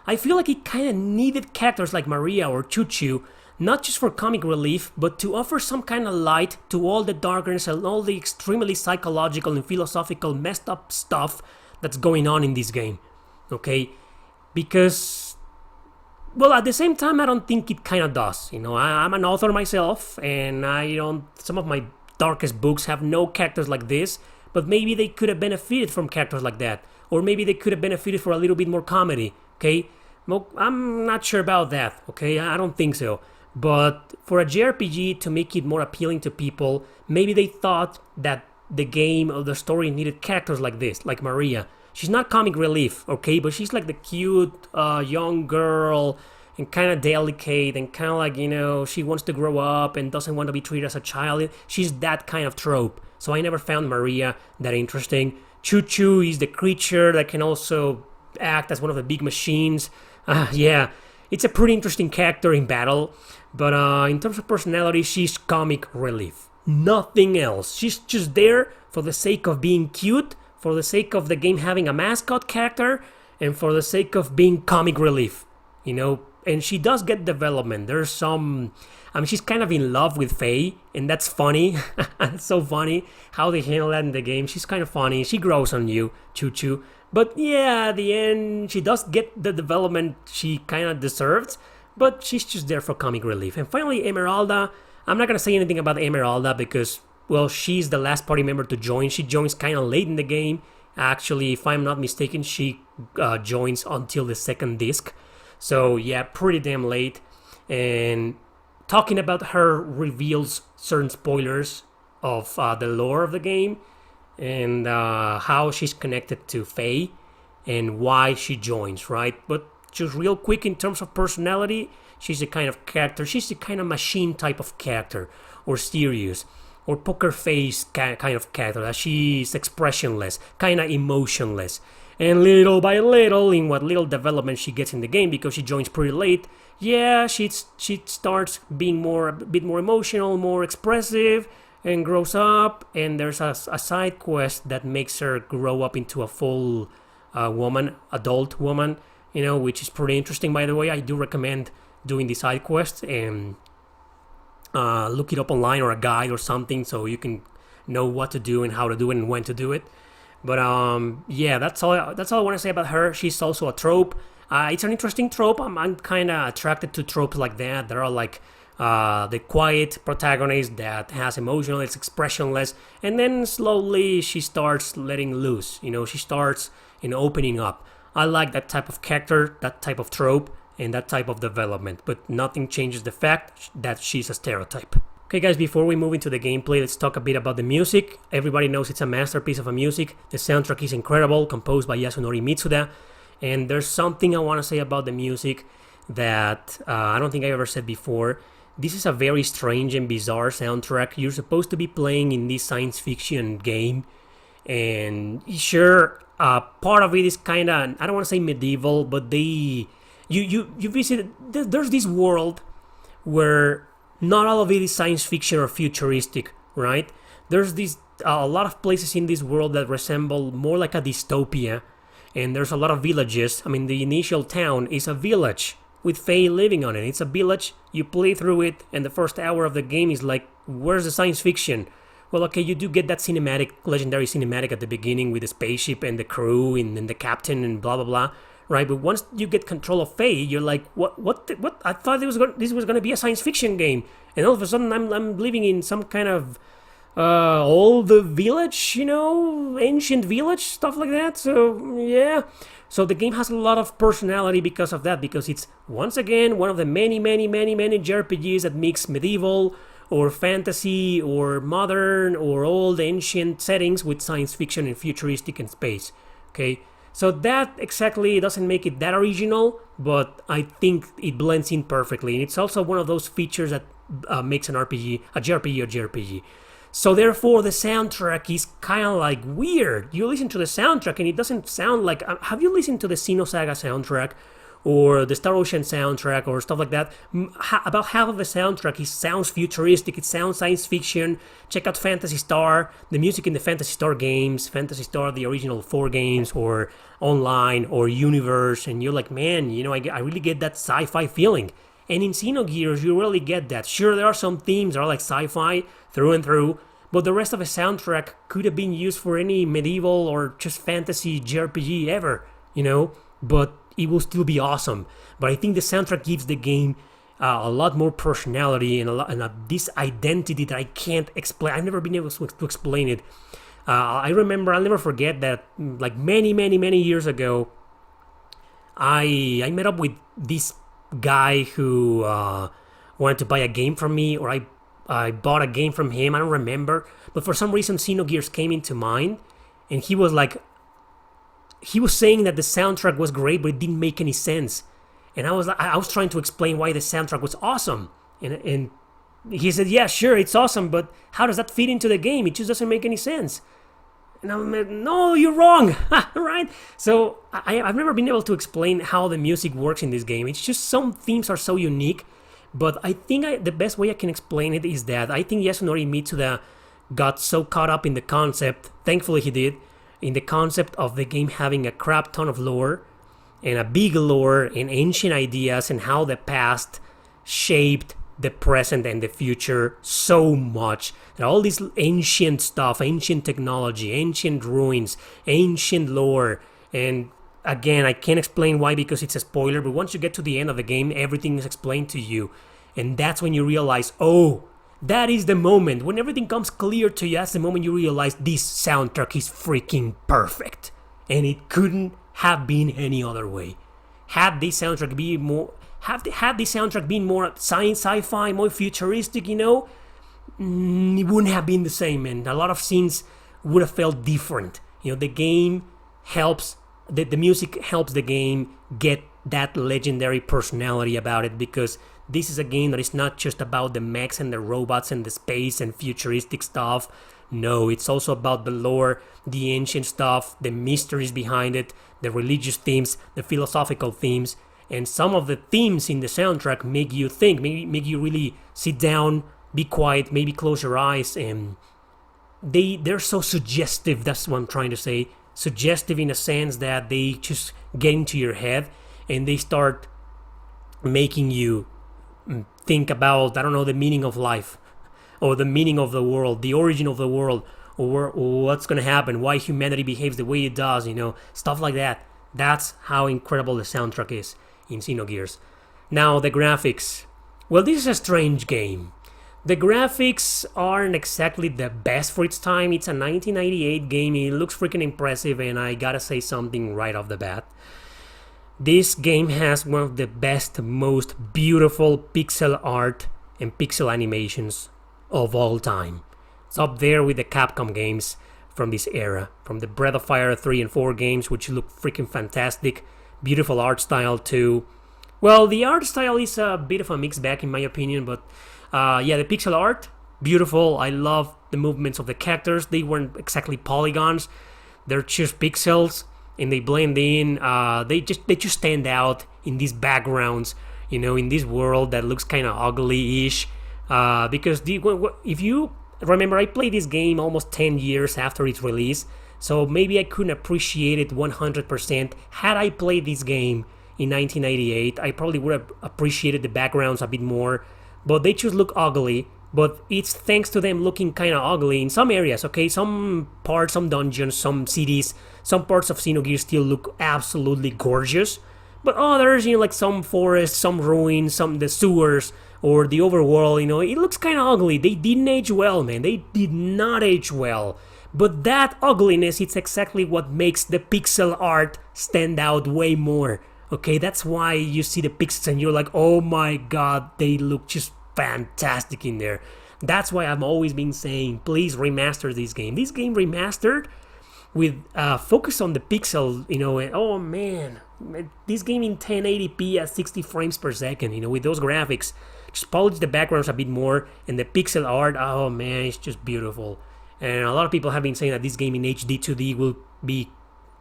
like it kind of needed characters like Maria or Choo Choo, not just for comic relief, but to offer some kind of light to all the darkness and all the extremely psychological and philosophical messed up stuff that's going on in this game. Okay? Because, well, at the same time, I don't think it kind of does. I'm an author myself, and some of my darkest books have no characters like this, but maybe they could have benefited from characters like that, or maybe they could have benefited for a little bit more comedy. Okay? Well, I'm not sure about that. Okay? I don't think so. But for a JRPG to make it more appealing to people, maybe they thought that the game or the story needed characters like this, like Maria. She's not comic relief, okay, but she's like the cute young girl and kind of delicate and kind of like, she wants to grow up and doesn't want to be treated as a child. She's that kind of trope. So I never found Maria that interesting. Choo Choo is the creature that can also act as one of the big machines. Yeah, it's a pretty interesting character in battle. But in terms of personality, she's comic relief. Nothing else. She's just there for the sake of being cute, for the sake of the game having a mascot character, and for the sake of being comic relief. And she does get development. There's she's kind of in love with Faye, and that's funny. It's so funny how they handle that in the game. She's kind of funny. She grows on you, Choo Choo. But yeah, at the end, she does get the development she kind of deserves, but she's just there for comic relief. And finally, Emeralda. I'm not going to say anything about Emeralda because, well, she's the last party member to join. She joins kind of late in the game. Actually, if I'm not mistaken, she joins until the second disc. So, yeah, pretty damn late. And talking about her reveals certain spoilers of the lore of the game and how she's connected to Faye and why she joins, right? But just real quick in terms of personality, She's the kind of character, she's the kind of machine type of character, or serious, or poker face kind of character, that she's expressionless, kind of emotionless. And little by little, in what little development she gets in the game, because she joins pretty late, yeah, she starts being a bit more emotional, more expressive, and grows up. And there's a side quest that makes her grow up into a full adult woman, which is pretty interesting, by the way. I do recommend doing the side quest, and look it up online or a guide or something, so you can know what to do and how to do it and when to do it. But yeah, that's all I want to say about her. She's also a trope. It's an interesting trope. I'm kind of attracted to tropes like that. There are like the quiet protagonist that has emotional, it's expressionless, and then slowly she starts letting loose. She starts opening up. I like that type of character, that type of trope, and that type of development. But nothing changes the fact that she's a stereotype. Okay guys, before we move into the gameplay, let's talk a bit about the music. Everybody knows it's a masterpiece of a music. The soundtrack is incredible, composed by Yasunori Mitsuda. And there's something I want to say about the music that I don't think I ever said before. This is a very strange and bizarre soundtrack. You're supposed to be playing in this science fiction game. And sure, part of it is kind of, I don't want to say medieval, but you visit, there's this world where not all of it is science fiction or futuristic, right? There's a lot of places in this world that resemble more like a dystopia, and there's a lot of villages. I mean, the initial town is a village with Fae living on it. It's a village, you play through it, and the first hour of the game is like, where's the science fiction? Well, okay, you do get that legendary cinematic at the beginning with the spaceship and the crew and the captain and blah, blah, blah. Right, but once you get control of Fae, you're like, what? I thought this was going to be a science fiction game, and all of a sudden I'm living in some kind of old village, ancient village, stuff like that. So yeah, so the game has a lot of personality because of that, because it's once again one of the many JRPGs that mix medieval or fantasy or modern or old ancient settings with science fiction and futuristic and space. Okay. So that exactly doesn't make it that original, but I think it blends in perfectly. And it's also one of those features that makes an RPG, a JRPG. So therefore, the soundtrack is kind of like weird. You listen to the soundtrack and it doesn't sound like... have you listened to the Xenosaga soundtrack? Or the Star Ocean soundtrack or stuff like that? About half of the soundtrack sounds futuristic, it sounds science fiction. Check out Phantasy Star, the music in the Phantasy Star games, Phantasy Star, the original 4 games, or Online, or Universe, and you're like, man, I really get that sci-fi feeling. And in Xenogears, you really get that. Sure, there are some themes that are like sci-fi through and through, but the rest of the soundtrack could have been used for any medieval or just fantasy JRPG ever, but it will still be awesome. But I think the soundtrack gives the game a lot more personality and this identity that I can't explain. I've never been able to explain it. I'll never forget that like many years ago, I met up with this guy who wanted to buy a game from me, or I bought a game from him. I don't remember. But for some reason, Xenogears came into mind, and he was saying that the soundtrack was great, but it didn't make any sense. And I was trying to explain why the soundtrack was awesome. And he said, yeah, sure, it's awesome, but how does that fit into the game? It just doesn't make any sense. And I'm like, no, you're wrong, right? So I've never been able to explain how the music works in this game. It's just some themes are so unique. But I think the best way I can explain it is that I think Yasunori Mitsuda got so caught up in the concept, thankfully he did, in the concept of the game having a crap ton of lore and a big lore and ancient ideas and how the past shaped the present and the future so much that all this ancient stuff, ancient technology, ancient ruins, ancient lore, and again, I can't explain why because it's a spoiler, but once you get to the end of the game, everything is explained to you, and that's when you realize, oh, that is the moment when everything comes clear to you. That's the moment you realize this soundtrack is freaking perfect, and it couldn't have been any other way. Had this soundtrack been more science, sci-fi, more futuristic, it wouldn't have been the same, and a lot of scenes would have felt different. The game helps, the music helps the game get that legendary personality about it, because this is a game that is not just about the mechs and the robots and the space and futuristic stuff. No, it's also about the lore, the ancient stuff, the mysteries behind it, the religious themes, the philosophical themes, and some of the themes in the soundtrack make you think, make you really sit down, be quiet, maybe close your eyes, and they're so suggestive. That's what I'm trying to say. Suggestive in a sense that they just get into your head and they start making you think about, I don't know, the meaning of life or the meaning of the world, the origin of the world, or what's going to happen, why humanity behaves the way it does, stuff like that. That's how incredible the soundtrack is in Xenogears. Now, the graphics. Well, this is a strange game. The graphics aren't exactly the best for its time. It's a 1998 game. It looks freaking impressive, and I gotta say something right off the bat. This game has one of the best, most beautiful pixel art and pixel animations of all time. It's up there with the Capcom games from this era, from the Breath of Fire 3 and 4 games, which look freaking fantastic. Beautiful art style too. Well, the art style is a bit of a mixed bag in my opinion, but the pixel art, beautiful. I love the movements of the characters. They weren't exactly polygons. They're just pixels, and they blend in. They just stand out in these backgrounds, in this world that looks kind of ugly-ish. Because if you remember, I played this game almost 10 years after its release, so maybe I couldn't appreciate it 100%. Had I played this game in 1998, I probably would have appreciated the backgrounds a bit more. But they just look ugly. But it's thanks to them looking kind of ugly in some areas, okay? Some parts, some dungeons, some cities, some parts of Xenogears still look absolutely gorgeous. But others, like some forests, some ruins, some the sewers, or the overworld, it looks kind of ugly. They didn't age well, man. They did not age well. But that ugliness, it's exactly what makes the pixel art stand out way more. Okay, that's why you see the pixels and you're like, oh my god, they look just fantastic in there. That's why I've always been saying, please remaster this game. This game remastered with focus on the pixel, and oh man, this game in 1080p at 60 frames per second, with those graphics. Just polish the backgrounds a bit more, and the pixel art, oh man, it's just beautiful. And a lot of people have been saying that this game in HD 2D will be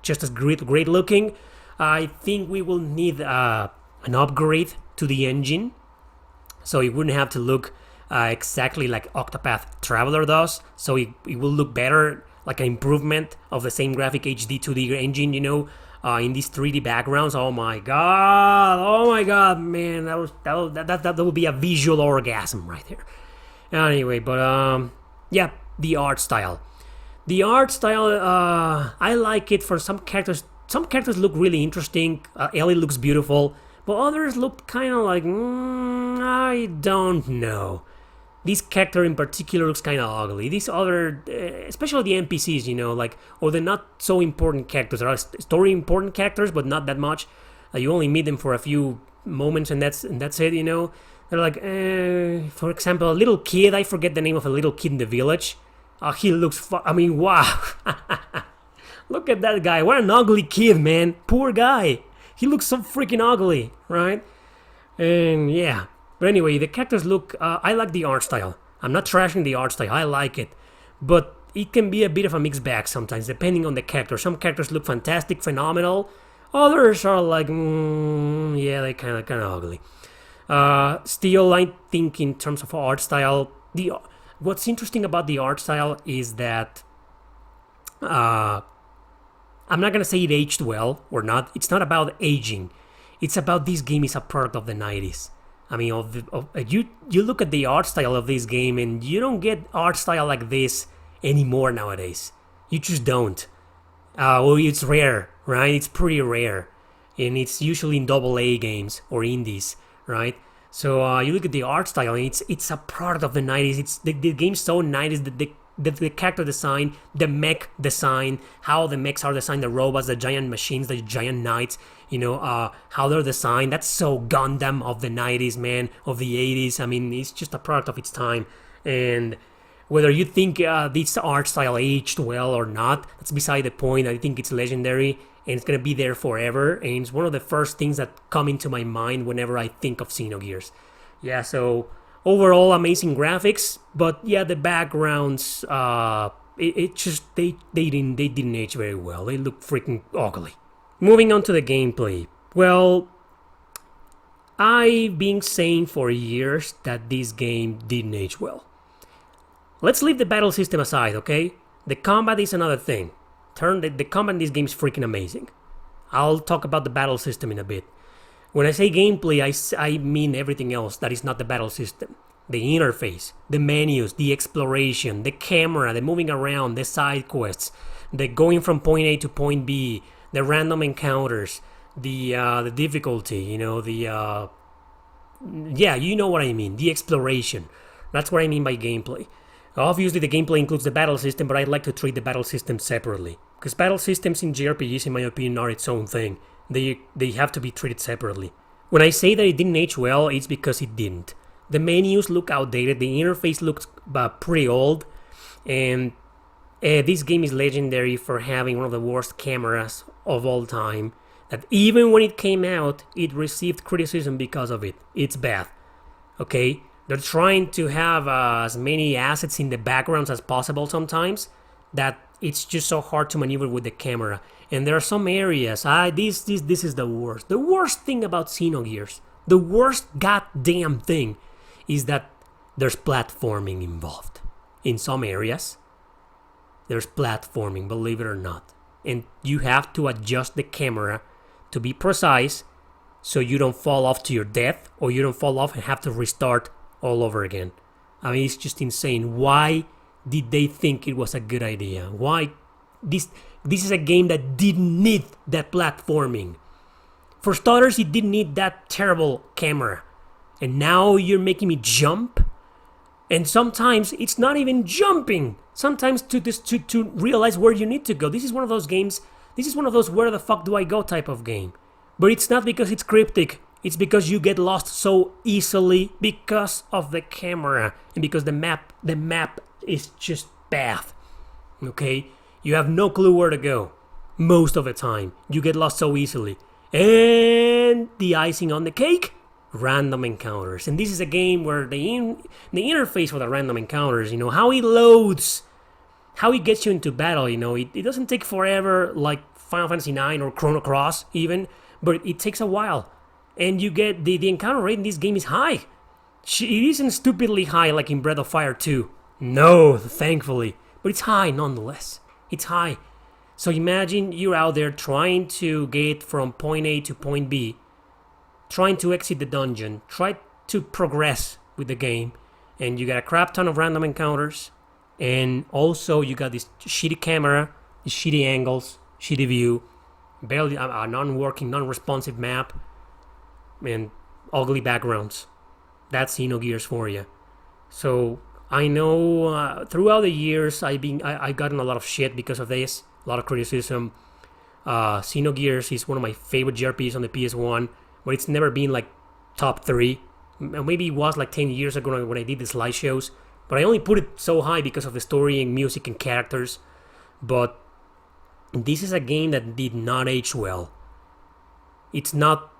just as great looking. I think we will need an upgrade to the engine, so it wouldn't have to look exactly like Octopath Traveler does. So it will look better, like an improvement of the same graphic HD 2D engine, in these 3D backgrounds. Oh my god, man, that would be a visual orgasm right there. Anyway, but the art style. The art style, I like it for some characters. Some characters look really interesting. Ellie looks beautiful, but others look kind of like, I don't know. This character in particular looks kind of ugly. These other, especially the NPCs, or the not so important characters. There are story important characters, but not that much. You only meet them for a few moments, and that's it. They're like, for example, a little kid. I forget the name of a little kid in the village. He looks. Wow. Look at that guy. What an ugly kid, man. Poor guy. He looks so freaking ugly, right? And yeah. But anyway, the characters look... I like the art style. I'm not trashing the art style. I like it. But it can be a bit of a mixed bag sometimes, depending on the character. Some characters look fantastic, phenomenal. Others are like... they kind of ugly. Still, I think in terms of art style... What's interesting about the art style is that... I'm not going to say it aged well or not. It's not about aging. It's about this game is a product of the 90s. You look at the art style of this game and you don't get art style like this anymore nowadays. You just don't. It's rare, right? It's pretty rare. And it's usually in AA games or indies, right? So you look at the art style and it's a product of the 90s. It's the game's so 90s that the character design, the mech design, how the mechs are designed, the robots, the giant machines, the giant knights, how they're designed. That's so Gundam of the 90s, man, of the 80s. It's just a product of its time. And whether you think this art style aged well or not, that's beside the point. I think it's legendary and it's going to be there forever. And it's one of the first things that come into my mind whenever I think of Xenogears. Yeah, so overall amazing graphics, but yeah, the backgrounds, it just they didn't age very well. They look freaking ugly. Moving on to the gameplay. Well, I've been saying for years that this game didn't age well. Let's leave the battle system aside, okay? The combat is another thing. The combat in this game is freaking amazing. I'll talk about the battle system in a bit. When I say gameplay, I mean everything else that is not the battle system. The interface, the menus, the exploration, the camera, the moving around, the side quests, the going from point A to point B, the random encounters, the difficulty, yeah, you know what I mean, the exploration. That's what I mean by gameplay. Obviously, the gameplay includes the battle system, but I'd like to treat the battle system separately. Because battle systems in JRPGs, in my opinion, are its own thing. They have to be treated separately. When I say that it didn't age well, it's because it didn't. The menus look outdated, the interface looks pretty old, and this game is legendary for having one of the worst cameras of all time. That even when it came out, it received criticism because of it. It's bad. Okay? They're trying to have as many assets in the backgrounds as possible sometimes, that it's just so hard to maneuver with the camera. And there are some areas, this is the worst. The worst thing about Xenogears, the worst goddamn thing, is that there's platforming involved. In some areas, there's platforming, believe it or not. And you have to adjust the camera to be precise so you don't fall off to your death, or you don't fall off and have to restart all over again. I mean, it's just insane. Why did they think it was a good idea? Why? This is a game that didn't need that platforming. For starters, it didn't need that terrible camera. And now you're making me jump? And sometimes it's not even jumping. Sometimes to realize where you need to go. This is one of those games, this is one of those where the fuck do I go type of game. But it's not because it's cryptic. It's because you get lost so easily because of the camera. And because the map is just bad. Okay? You have no clue where to go. Most of the time. You get lost so easily. And the icing on the cake? Random encounters. And this is a game where the interface for the random encounters, how it loads, how it gets you into battle, it doesn't take forever like Final Fantasy IX or Chrono Cross even, but it takes a while. And you get the encounter rate in this game is high. It isn't stupidly high like in Breath of Fire 2. No, thankfully. But it's high nonetheless. It's high. So imagine you're out there trying to get from point A to point B, trying to exit the dungeon, try to progress with the game, and you got a crap ton of random encounters, and also you got this shitty camera, these shitty angles, shitty view, barely a non-working, non-responsive map, and ugly backgrounds. That's Xenogears for you. So I know throughout the years I've gotten a lot of shit because of this, a lot of criticism. Xenogears is one of my favorite JRPGs on the PS1, but it's never been like top 3. Maybe it was like 10 years ago when I did the slideshows, but I only put it so high because of the story and music and characters. But this is a game that did not age well. It's not...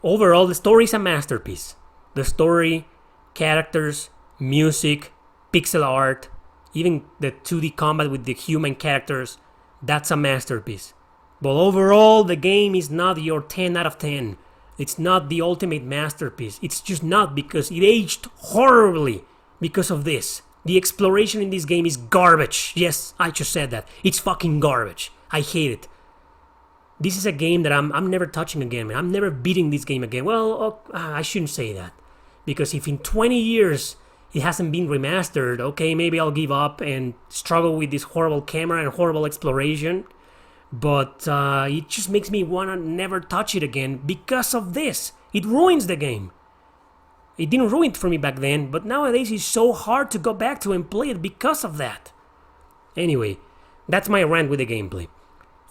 Overall, the story is a masterpiece. The story, characters, music, pixel art, even the 2D combat with the human characters, that's a masterpiece. But overall, the game is not your 10 out of 10. It's not the ultimate masterpiece. It's just not, because it aged horribly because of this. The exploration in this game is garbage. Yes, I just said that. It's fucking garbage. I hate it. This is a game that I'm never touching again, man. I'm never beating this game again. Well, I shouldn't say that. Because if in 20 years it hasn't been remastered, okay, maybe I'll give up and struggle with this horrible camera and horrible exploration. But it just makes me want to never touch it again because of this. It ruins the game. It didn't ruin it for me back then, but nowadays it's so hard to go back to and play it because of that. Anyway, that's my rant with the gameplay.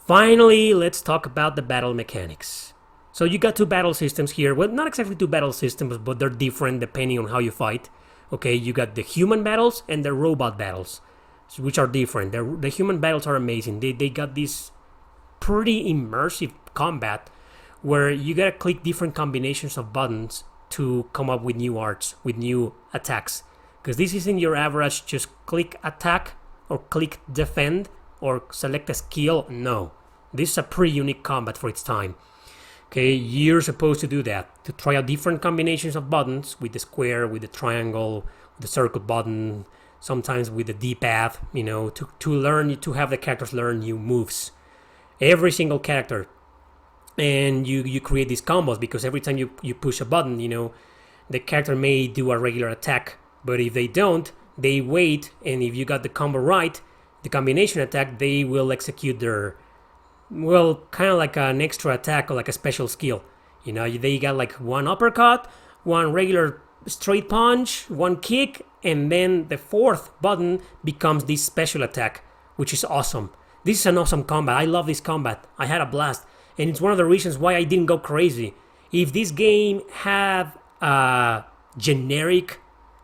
Finally, let's talk about the battle mechanics. So you got two battle systems here. Well, not exactly two battle systems, but they're different depending on how you fight. Okay, you got the human battles and the robot battles, which are different. The human battles are amazing. They got this pretty immersive combat where you gotta click different combinations of buttons to come up with new arts, with new attacks. Because this isn't your average just click attack or click defend or select a skill. No. This is a pretty unique combat for its time. Okay, you're supposed to do that, to try out different combinations of buttons with the square, with the triangle, with the circle button, sometimes with the D-pad, to learn, to have the characters learn new moves. Every single character. And you create these combos because every time you push a button, the character may do a regular attack, but if they don't, they wait, and if you got the combo right, the combination attack, they will execute their, well, kind of like an extra attack or like a special skill. They got like one uppercut, one regular straight punch, one kick, and then the fourth button becomes this special attack, which is awesome. This is an awesome combat. I love this combat. I had a blast. And it's one of the reasons why I didn't go crazy. If this game had a generic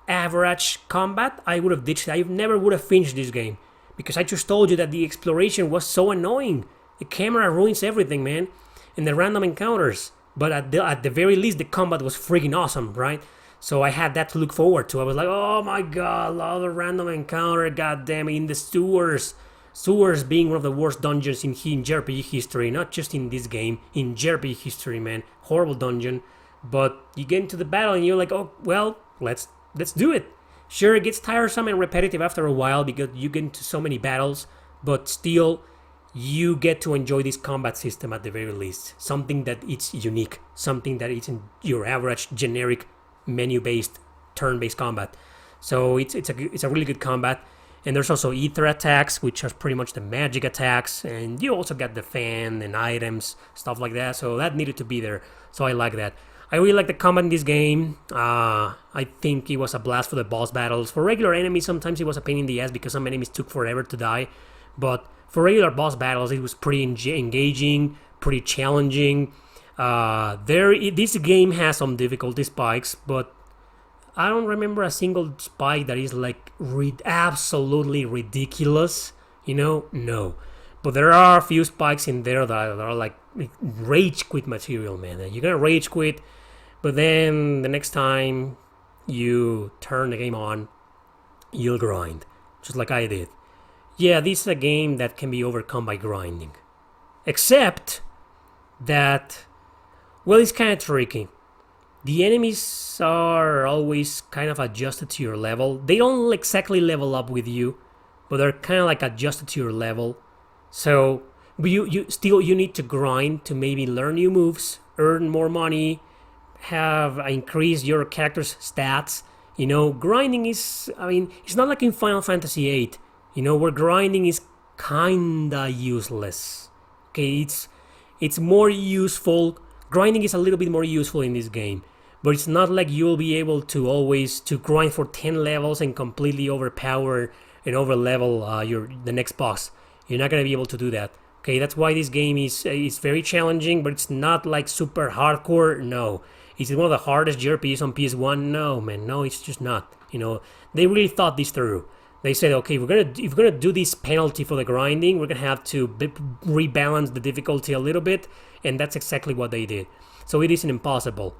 average combat, I would have ditched it. I never would have finished this game. Because I just told you that the exploration was so annoying. The camera ruins everything, man. And the random encounters. But at the very least, the combat was freaking awesome, right? So I had that to look forward to. I was like, oh my god, another random encounter, goddamn it, in the sewers. Sewers being one of the worst dungeons in JRPG history, not just in this game, in JRPG history, man. Horrible dungeon. But you get into the battle and you're like, oh, well, let's do it. Sure, it gets tiresome and repetitive after a while because you get into so many battles, but still, you get to enjoy this combat system at the very least. Something that it's unique. Something that isn't your average generic menu-based, turn-based combat. So it's a really good combat. And there's also ether attacks, which are pretty much the magic attacks. And you also got the fan and items, stuff like that. So that needed to be there. So I like that. I really like the combat in this game. I think it was a blast for the boss battles. For regular enemies, sometimes it was a pain in the ass because some enemies took forever to die. But for regular boss battles, it was pretty engaging, pretty challenging. This game has some difficulty spikes, but I don't remember a single spike that is like absolutely ridiculous, No. But there are a few spikes in there that are like rage quit material, man. You're gonna rage quit, but then the next time you turn the game on, you'll grind, just like I did. Yeah, this is a game that can be overcome by grinding. Except that, well, it's kind of tricky. The enemies are always kind of adjusted to your level. They don't exactly level up with you, but they're kind of like adjusted to your level. So, but you need to grind to maybe learn new moves, earn more money, increase your character's stats. Grinding is, it's not like in Final Fantasy VIII, where grinding is kinda useless. Okay, it's more useful. Grinding is a little bit more useful in this game. But it's not like you'll be able to always to grind for 10 levels and completely overpower and overlevel the next boss. You're not going to be able to do that. Okay, that's why this game is very challenging, but it's not like super hardcore. No. Is it one of the hardest JRPGs on PS1? No, man. No, it's just not. They really thought this through. They said, okay, if we're gonna do this penalty for the grinding, we're gonna have to rebalance the difficulty a little bit, and that's exactly what they did. So it isn't impossible.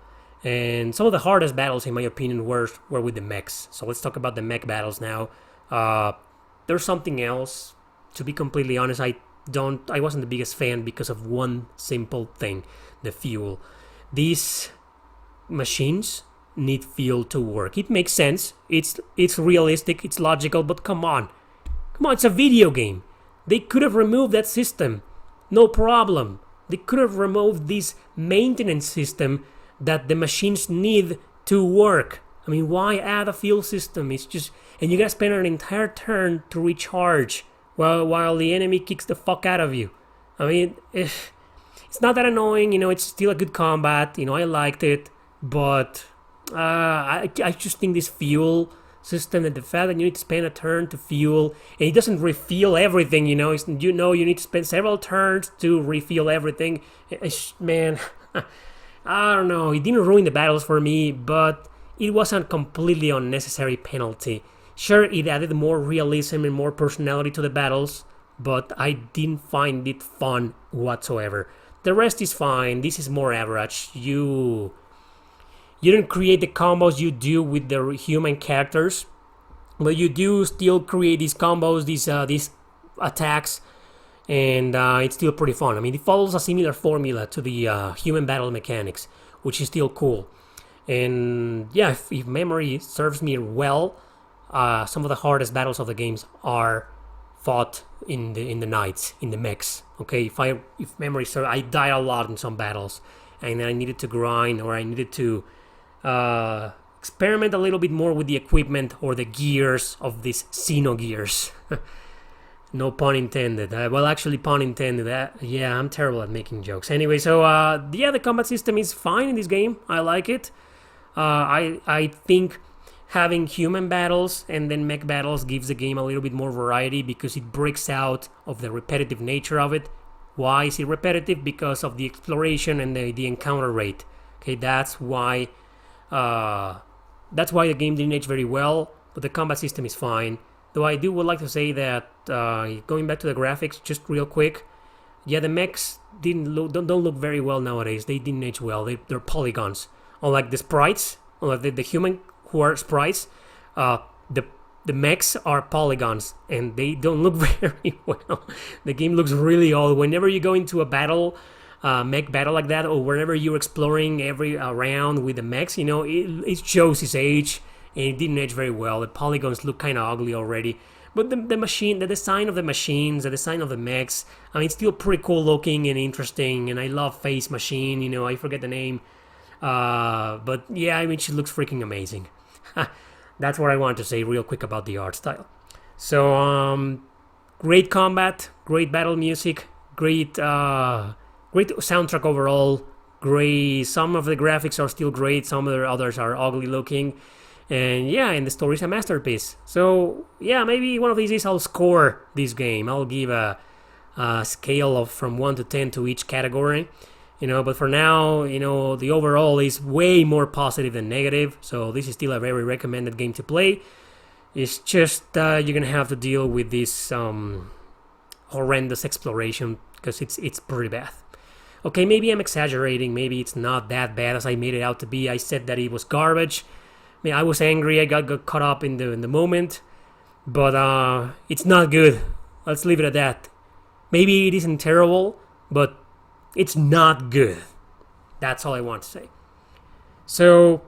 And some of the hardest battles, in my opinion, were with the mechs. So let's talk about the mech battles now. There's something else. To be completely honest, I wasn't the biggest fan because of one simple thing: the fuel. These machines need fuel to work. It makes sense. It's realistic. It's logical. But come on, it's a video game. They could have removed that system, no problem. They could have removed this maintenance system that the machines need to work. Why add a fuel system? It's just, and you gotta spend an entire turn to recharge while the enemy kicks the fuck out of you. It's not that annoying. It's still a good combat. I liked it, but I just think this fuel system and the fact that you need to spend a turn to fuel, and it doesn't refuel everything. You need to spend several turns to refuel everything. Man. I don't know, it didn't ruin the battles for me, but it was a completely unnecessary penalty. Sure, it added more realism and more personality to the battles, but I didn't find it fun whatsoever. The rest is fine. This is more average. You You don't create the combos you do with the human characters, but you do still create these combos, these attacks, and it's still pretty fun. I mean, it follows a similar formula to the human battle mechanics, which is still cool. And yeah, if memory serves me well, some of the hardest battles of the games are fought in the nights, in the mechs. Okay, if memory serves, I died a lot in some battles, and I needed to grind, or I needed to experiment a little bit more with the equipment or the gears of these Xenogears. No pun intended. Well, actually, pun intended. Yeah, I'm terrible at making jokes. Anyway, so yeah, the combat system is fine in this game. I like it. I think having human battles and then mech battles gives the game a little bit more variety because it breaks out of the repetitive nature of it. Why is it repetitive? Because of the exploration and the encounter rate. Okay, that's why the game didn't age very well, but the combat system is fine. Though I would like to say that going back to the graphics, just real quick, yeah, the mechs don't look very well nowadays. They didn't age well. They're polygons. Unlike the sprites, unlike the human who are sprites, the mechs are polygons and they don't look very well. The game looks really old. Whenever you go into a battle, mech battle like that, or wherever you're exploring every round with the mechs, it shows his age, and it didn't age very well. The polygons look kind of ugly already. But the machine, the design of the machines, the design of the mechs, I mean, it's still pretty cool looking and interesting. And I love Face Machine, I forget the name. But yeah, I mean, she looks freaking amazing. That's what I wanted to say real quick about the art style. So, great combat, great battle music, great soundtrack overall. Great. Some of the graphics are still great. Some of the others are ugly looking. And yeah, and the story's a masterpiece. So yeah, maybe one of these days I'll score this game. I'll give a scale of from 1 to 10 to each category. But for now, the overall is way more positive than negative. So this is still a very recommended game to play. It's just you're gonna have to deal with this horrendous exploration because it's pretty bad. Okay, maybe I'm exaggerating. Maybe it's not that bad as I made it out to be. I said that it was garbage. I mean, I was angry. I got caught up in the moment, but it's not good. Let's leave it at that. Maybe it isn't terrible, but it's not good. That's all I want to say. So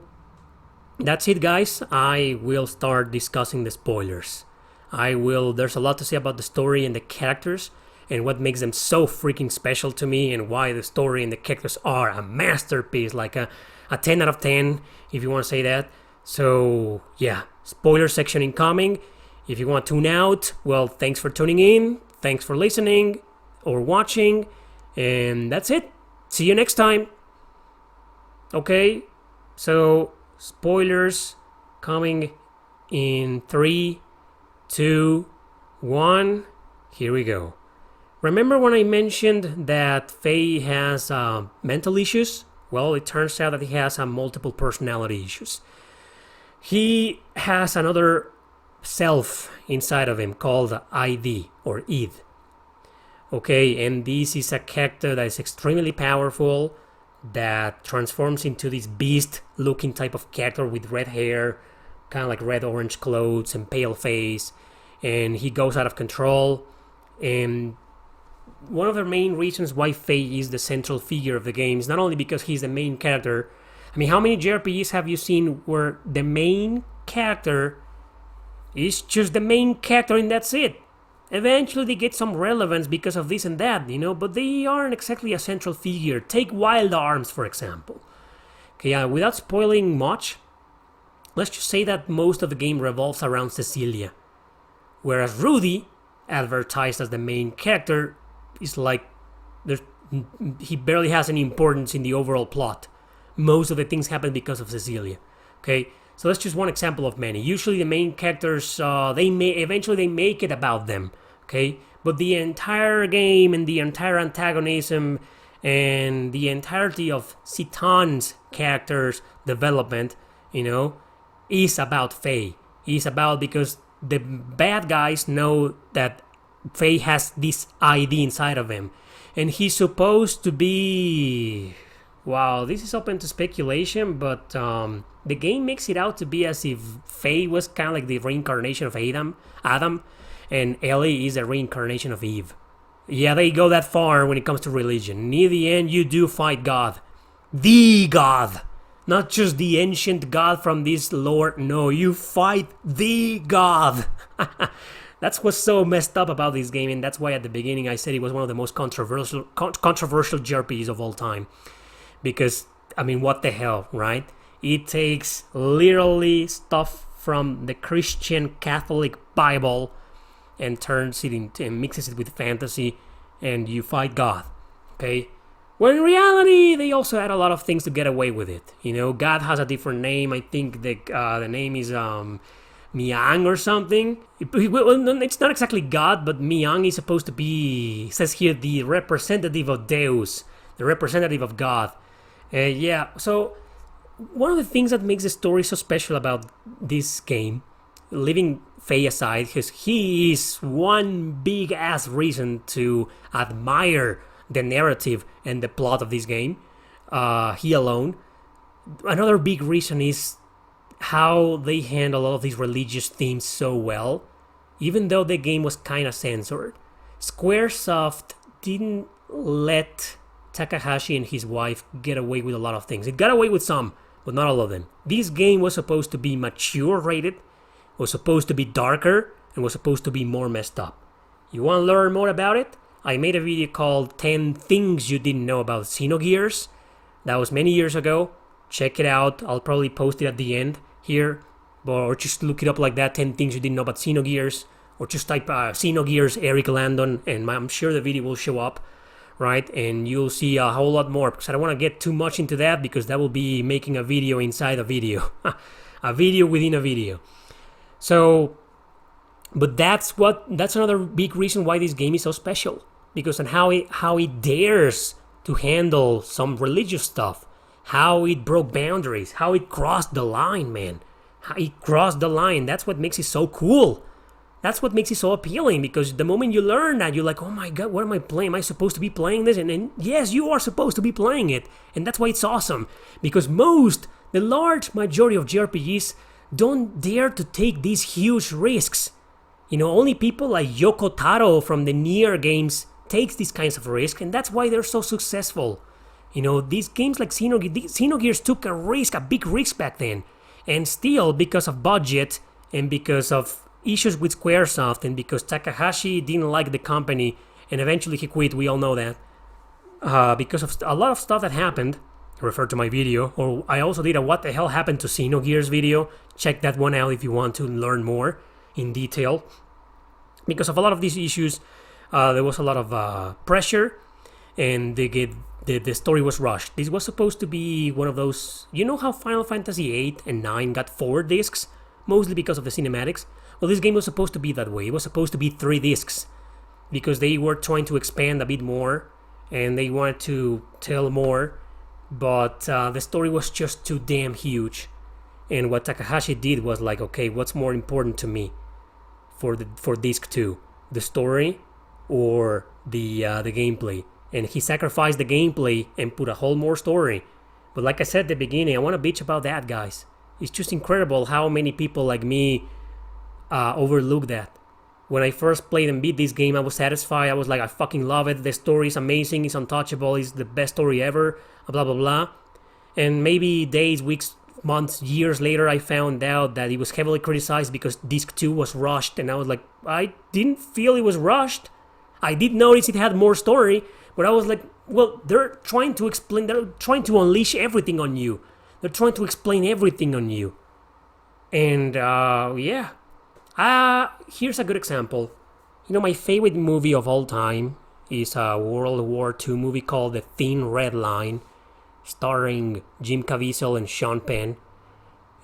that's it, guys. I will start discussing the spoilers. There's a lot to say about the story and the characters and what makes them so freaking special to me and why the story and the characters are a masterpiece, like a 10 out of 10, if you want to say that. So yeah, spoiler section incoming. If you want to tune out, well, thanks for tuning in. Thanks for listening or watching. And that's it. See you next time. Okay, so spoilers coming in 3, 2, 1. Here we go. Remember when I mentioned that Faye has mental issues? Well, it turns out that he has multiple personality issues. He has another self inside of him called ID or id. Okay, and this is a character that is extremely powerful, that transforms into this beast-looking type of character with red hair, kind of like red-orange clothes and pale face, and he goes out of control. And one of the main reasons why Faye is the central figure of the game is not only because he's the main character. I mean, how many JRPGs have you seen where the main character is just the main character and that's it? Eventually they get some relevance because of this and that, but they aren't exactly a central figure. Take Wild Arms, for example. Okay, without spoiling much, let's just say that most of the game revolves around Cecilia. Whereas Rudy, advertised as the main character, is like, he barely has any importance in the overall plot. Most of the things happen because of Cecilia. Okay, so that's just one example of many. Usually the main characters, they make it about them. Okay, but the entire game and the entire antagonism and the entirety of Citan's character's development, is about Faye. Is about because the bad guys know that Faye has this ID inside of him, and he's supposed to be, wow, this is open to speculation, but the game makes it out to be as if Faye was kind of like the reincarnation of Adam, and Ellie is a reincarnation of Eve. Yeah, they go that far when it comes to religion. Near the end, you do fight God. The God. Not just the ancient God from this lore. No, you fight the God. That's what's so messed up about this game, and that's why at the beginning I said it was one of the most controversial JRPGs of all time. Because, I mean, what the hell, right? It takes literally stuff from the Christian Catholic Bible and turns it into and mixes it with fantasy, and you fight God. Okay? When in reality, they also had a lot of things to get away with it. You know, God has a different name. I think the name is Miang or something. It's not exactly God, but Miang is supposed to be, it says here, the representative of Deus, the representative of God. Yeah, so one of the things that makes the story so special about this game, leaving Faye aside, because he is one big ass reason to admire the narrative and the plot of this game, he alone. Another big reason is how they handle all of these religious themes so well, even though the game was kind of censored. Squaresoft didn't let Takahashi and his wife get away with a lot of things. It got away with some, but not all of them. This game was supposed to be mature rated, was supposed to be darker, and was supposed to be more messed up. You want to learn more about it? I made a video called 10 Things You Didn't Know About Xenogears. That was many years ago. Check it out. I'll probably post it at the end here. Or just look it up like that, 10 Things You Didn't Know About Xenogears. Or just type Xenogears Erick Landon, and I'm sure the video will show up, right? And you'll see a whole lot more, because I don't want to get too much into that, because that will be making a video inside a video. A video within a video. So, but that's another big reason why this game is so special. Because on how it dares to handle some religious stuff, how it broke boundaries, how it crossed the line, man. How it crossed the line. That's what makes it so cool. That's what makes it so appealing, because the moment you learn that, you're like, oh my god, what am I playing? Am I supposed to be playing this? And yes, you are supposed to be playing it. And that's why it's awesome. Because the large majority of JRPGs don't dare to take these huge risks. You know, only people like Yoko Taro from the Nier games takes these kinds of risks, and that's why they're so successful. You know, these games like Xenogears took a big risk back then, and still, because of budget and because of issues with Squaresoft and because Takahashi didn't like the company and eventually he quit, we all know that, because of a lot of stuff that happened. Refer to my video, or I also did a what the hell happened to Xenogears video. Check that one out if you want to learn more in detail. Because of a lot of these issues, there was a lot of pressure, and the story was rushed. This was supposed to be one of those... You know how Final Fantasy 8 and 9 got 4 discs? Mostly because of the cinematics? Well, this game was supposed to be that way. It was supposed to be 3 discs. Because they were trying to expand a bit more, and they wanted to tell more, but the story was just too damn huge. And what Takahashi did was like, okay, what's more important to me for disc 2? The story or the gameplay? And he sacrificed the gameplay and put a whole more story. But like I said at the beginning, I want to bitch about that, guys. It's just incredible how many people like me overlook that. When I first played and beat this game, I was satisfied. I was like, I fucking love it. The story is amazing. It's untouchable. It's the best story ever. Blah, blah, blah. And maybe days, weeks, months, years later, I found out that it was heavily criticized because Disc 2 was rushed. And I was like, I didn't feel it was rushed. I did notice it had more story. But I was like, well, they're trying to unleash everything on you. They're trying to explain everything on you. And, yeah. Here's a good example. You know, my favorite movie of all time is a World War II movie called The Thin Red Line, starring Jim Caviezel and Sean Penn.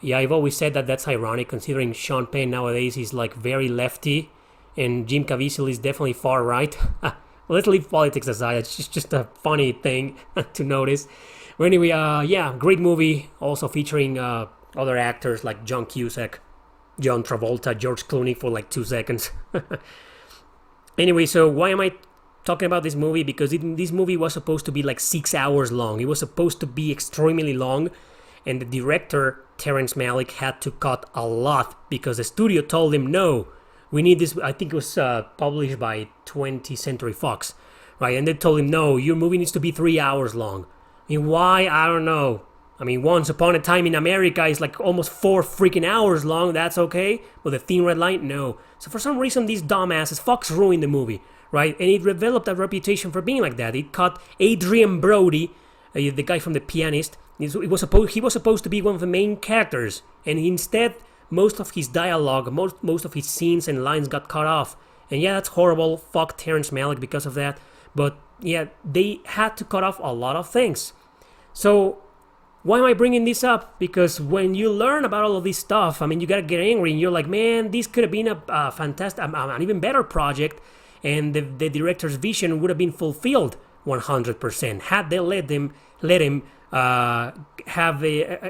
Yeah, I've always said that that's ironic, considering Sean Penn nowadays is like very lefty, and Jim Caviezel is definitely far right. Let's leave politics aside. It's just a funny thing to notice. But anyway, yeah, great movie. Also featuring other actors like John Cusack, John Travolta, George Clooney for like 2 seconds. Anyway, so why am I talking about this movie because this movie was supposed to be like 6 hours long. It was supposed to be extremely long, and the director, Terrence Malick, had to cut a lot because the studio told him, no, we need this. I think it was published by 20th Century Fox, right? And they told him, no, your movie needs to be 3 hours long. I mean, why? I don't know. I mean, Once Upon a Time in America is like almost 4 freaking hours long. That's okay. But The Thin Red Line, no. So for some reason, these dumbasses, Fox ruined the movie, right? And it developed a reputation for being like that. It cut Adrian Brody, the guy from The Pianist. He was supposed to be one of the main characters, and instead, most of his dialogue, most of his scenes and lines got cut off. And yeah, that's horrible. Fuck Terrence Malick because of that. But yeah, they had to cut off a lot of things. So why am I bringing this up? Because when you learn about all of this stuff, I mean, you gotta get angry, and you're like, man, this could have been a fantastic, an even better project, and the director's vision would have been fulfilled 100% had they let him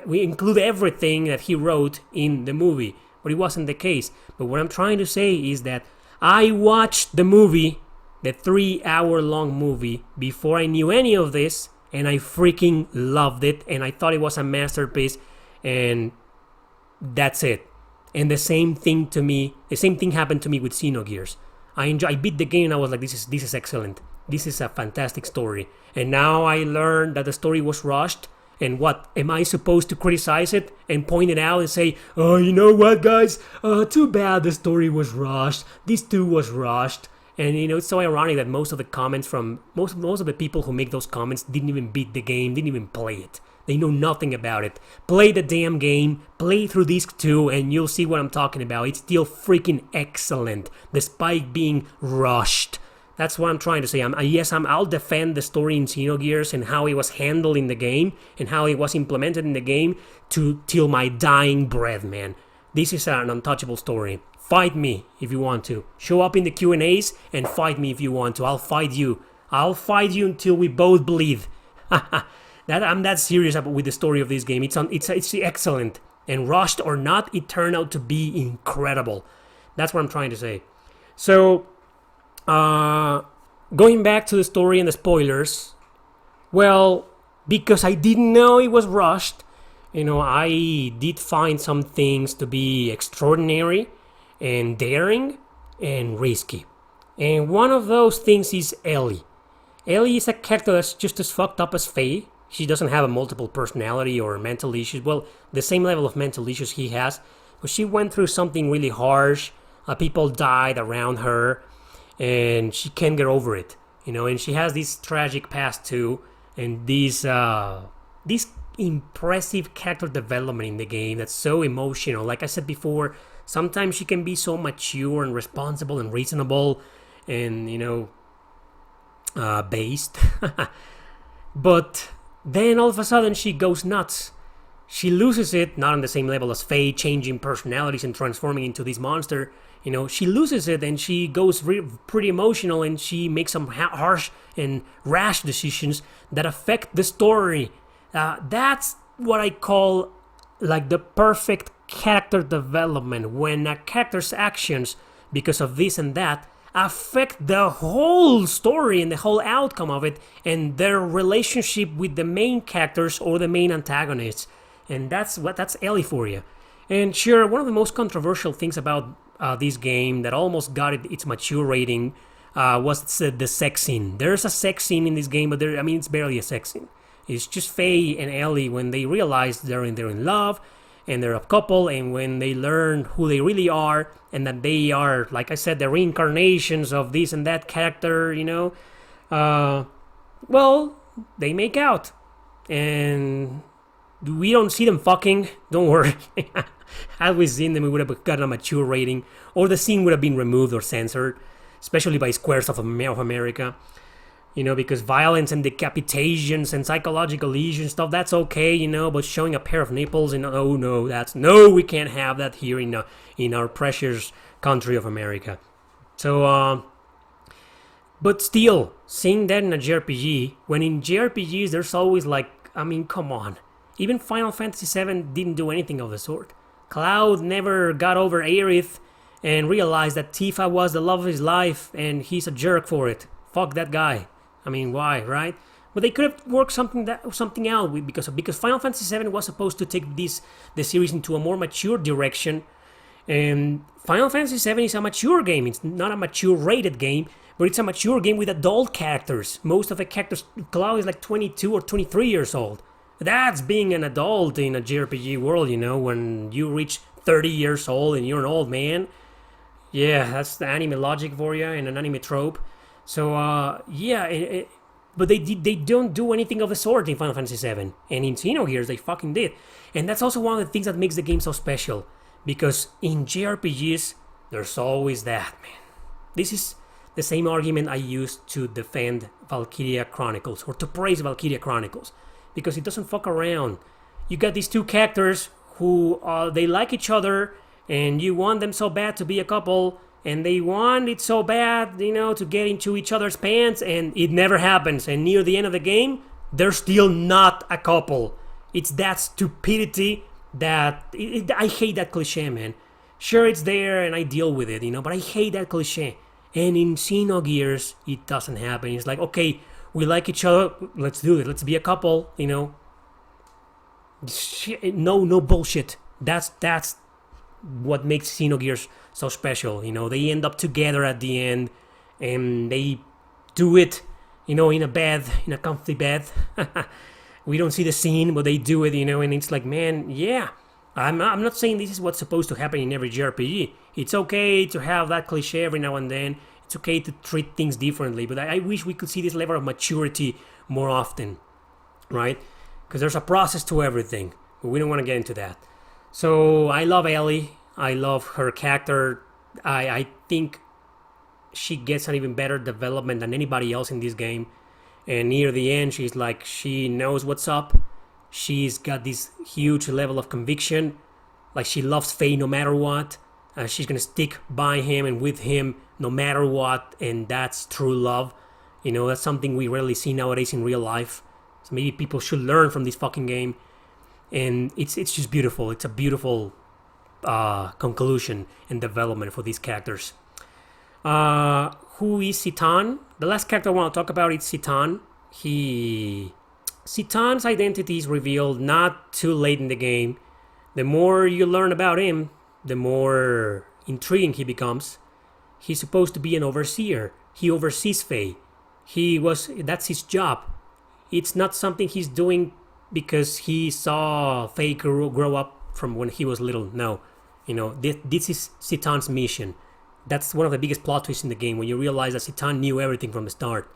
we include everything that he wrote in the movie. But it wasn't the case. But what I'm trying to say is that I watched the movie, the 3-hour-long movie, before I knew any of this, and I freaking loved it, and I thought it was a masterpiece, and that's it. And the same thing happened to me with Xenogears. I beat the game, and I was like, this is excellent. This is a fantastic story. And now I learned that the story was rushed. And what? Am I supposed to criticize it and point it out and say, oh, you know what, guys? Too bad the story was rushed. This too was rushed. And, it's so ironic that most of the comments from... Most of the people who make those comments didn't even beat the game, didn't even play it. They know nothing about it. Play the damn game, play through Disc 2, and you'll see what I'm talking about. It's still freaking excellent, despite being rushed. That's what I'm trying to say. I'll defend the story in Xenogears and how it was handled in the game and how it was implemented in the game till my dying breath, man. This is an untouchable story. Fight me if you want to. Show up in the Q&As and fight me if you want to. I'll fight you. I'll fight you until we both bleed. I'm that serious with the story of this game. It's excellent. And rushed or not, it turned out to be incredible. That's what I'm trying to say. So... going back to the story and the spoilers, well, because I didn't know it was rushed, I did find some things to be extraordinary and daring and risky. And one of those things is Ellie. Ellie is a character that's just as fucked up as Faye. She doesn't have a multiple personality or mental issues. Well, the same level of mental issues he has. But she went through something really harsh. People died around her. And she can't get over it, and she has this tragic past too, and this impressive character development in the game that's so emotional. Like I said before, sometimes she can be so mature and responsible and reasonable and, based. But then all of a sudden she goes nuts. She loses it, not on the same level as Faye, changing personalities and transforming into this monster. She loses it and she goes pretty emotional and she makes some harsh and rash decisions that affect the story. That's what I call like the perfect character development, when a character's actions, because of this and that, affect the whole story and the whole outcome of it and their relationship with the main characters or the main antagonists. And that's Ellie for you. And sure, one of the most controversial things about this game that almost got its mature rating was the sex scene. There's a sex scene in this game, but it's barely a sex scene. It's just Faye and Ellie when they realize they're in love and they're a couple, and when they learn who they really are and that they are, like I said, the reincarnations of this and that character, well, they make out. And we don't see them fucking, don't worry. Had we seen them, we would have gotten a mature rating, or the scene would have been removed or censored, especially by Squares of America. Because violence and decapitations and psychological lesions stuff, that's okay, but showing a pair of nipples, oh no, we can't have that here in our precious country of America. So, but still, seeing that in a JRPG, when in JRPGs there's always come on. Even Final Fantasy VII didn't do anything of the sort. Cloud never got over Aerith and realized that Tifa was the love of his life and he's a jerk for it. fuck that guy. I mean, why, right? But they could have worked something out because Final Fantasy VII was supposed to take the series into a more mature direction, and Final Fantasy VII is a mature game. It's not a mature rated game, but it's a mature game with adult characters. Most of the characters, Cloud is like 22 or 23 years old. That's being an adult in a JRPG world, when you reach 30 years old and you're an old man. Yeah, that's the anime logic for you and an anime trope. So, but they don't do anything of the sort in Final Fantasy VII. And in Xenogears, they fucking did. And that's also one of the things that makes the game so special. Because in JRPGs, there's always that, man. This is the same argument I used to defend Valkyria Chronicles, or to praise Valkyria Chronicles. Because it doesn't fuck around. You got these two characters who, they like each other, and you want them so bad to be a couple, and they want it so bad, to get into each other's pants, and it never happens. And near the end of the game, they're still not a couple. It's that stupidity that... I hate that cliche, man. Sure, it's there, and I deal with it, but I hate that cliche. And in Xenogears, it doesn't happen. It's like, okay, we like each other, let's do it. Let's be a couple, No bullshit. That's what makes Xenogears so special. They end up together at the end, and they do it, in a comfy bed. We don't see the scene, but they do it, and it's like, man, yeah. I'm not saying this is what's supposed to happen in every JRPG. It's okay to have that cliche every now and then. It's okay to treat things differently, but I wish we could see this level of maturity more often, right? Because there's a process to everything, but we don't want to get into that. So I love Ellie. I love her character. I think she gets an even better development than anybody else in this game. And near the end, she's like, she knows what's up. She's got this huge level of conviction. Like, she loves Faye no matter what. She's going to stick by him and with him no matter what. And that's true love. That's something we rarely see nowadays in real life. So maybe people should learn from this fucking game. And it's just beautiful. It's a beautiful conclusion and development for these characters. Who is Citan? The last character I want to talk about is Citan. Citan's identity is revealed not too late in the game. The more you learn about him, the more intriguing he becomes. He's supposed to be an overseer. He oversees Faye. That's his job. It's not something he's doing because he saw Faye grow up from when he was little. No. This is Citan's mission. That's one of the biggest plot twists in the game, when you realize that Citan knew everything from the start.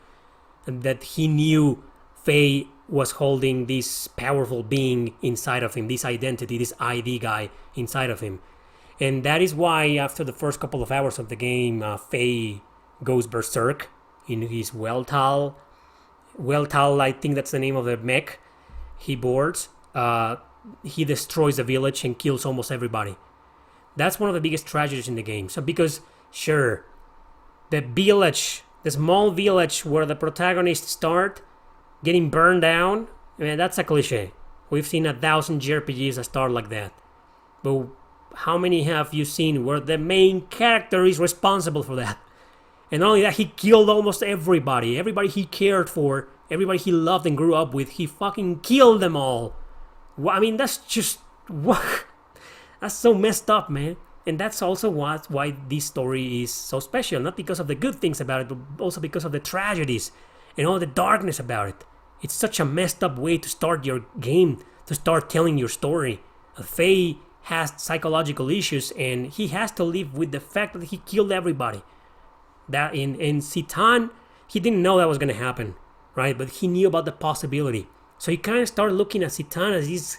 And that he knew Faye was holding this powerful being inside of him, this identity, this ID guy inside of him. And that is why after the first couple of hours of the game, Faye goes berserk in his Weltal. Weltal, I think that's the name of the mech he boards. He destroys the village and kills almost everybody. That's one of the biggest tragedies in the game. So because, sure, the small village where the protagonists start getting burned down, that's a cliche. We've seen 1,000 JRPGs that start like that. But how many have you seen where the main character is responsible for that? And not only that, he killed almost everybody. Everybody he cared for, everybody he loved and grew up with, he fucking killed them all. That's just... what? That's so messed up, man. And that's also why this story is so special. Not because of the good things about it, but also because of the tragedies and all the darkness about it. It's such a messed up way to start your game, to start telling your story. Faye has psychological issues, and he has to live with the fact that he killed everybody. That in Citan, he didn't know that was going to happen, right? But he knew about the possibility. So he kind of started looking at Citan as this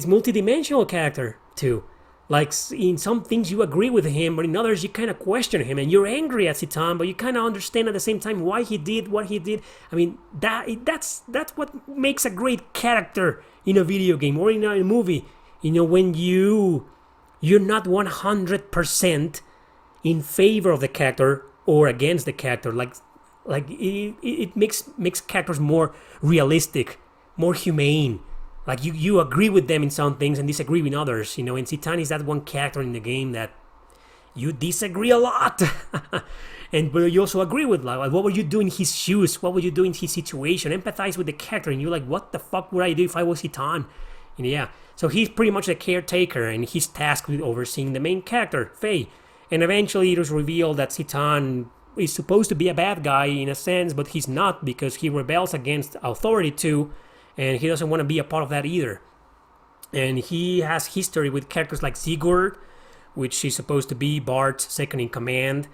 multidimensional character too. Like, in some things you agree with him, but in others you kind of question him, and you're angry at Citan, but you kind of understand at the same time why he did what he did. That's what makes a great character in a video game or in a movie. When you're not 100% in favor of the character or against the character. Like it makes characters more realistic, more humane. Like, you agree with them in some things and disagree with others, and Citan is that one character in the game that you disagree a lot. But you also agree with, like, what would you do in his shoes? What would you do in his situation? Empathize with the character, and you're like, what the fuck would I do if I was Hitan? And yeah, so he's pretty much the caretaker, and he's tasked with overseeing the main character, Faye. And eventually it was revealed that Hitan is supposed to be a bad guy in a sense, but he's not, because he rebels against authority too, and he doesn't want to be a part of that either. And he has history with characters like Sigurd, which is supposed to be Bart's second in command.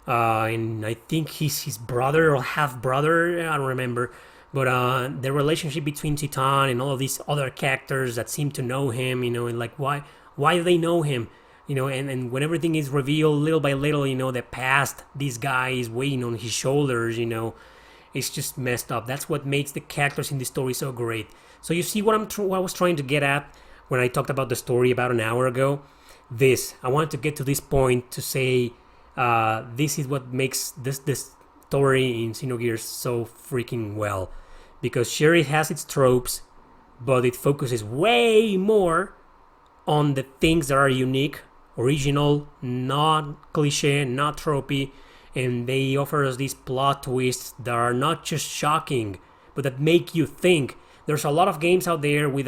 And I think he's his brother or half brother, I don't remember. But the relationship between Hitan and all of these other characters that seem to know him, and like why do they know him? And when everything is revealed little by little, the past this guy is weighing on his shoulders, it's just messed up. That's what makes the characters in the story so great. So you see what I was trying to get at when I talked about the story about an hour ago. I wanted to get to this point to say this is what makes this story in Xenogears so freaking well, because sure, it has its tropes, but it focuses way more on the things that are unique, original, not cliche, not tropey, and they offer us these plot twists that are not just shocking, but that make you think. There's a lot of games out there with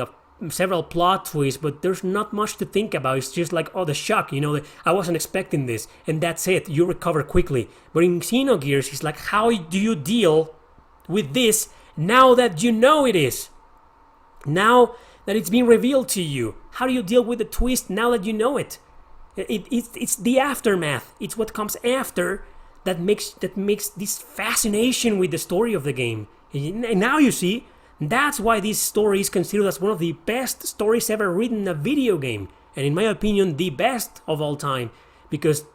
several plot twists, but there's not much to think about. It's just like, oh, the shock, I wasn't expecting this, and that's it. You recover quickly. But in Xenogears, it's like, how do you deal with this now that you know it is? Now that it's been revealed to you, how do you deal with the twist now that you know it? It's the aftermath. It's what comes after that makes this fascination with the story of the game. And now you see, that's why this story is considered as one of the best stories ever written in a video game. And in my opinion, the best of all time. Because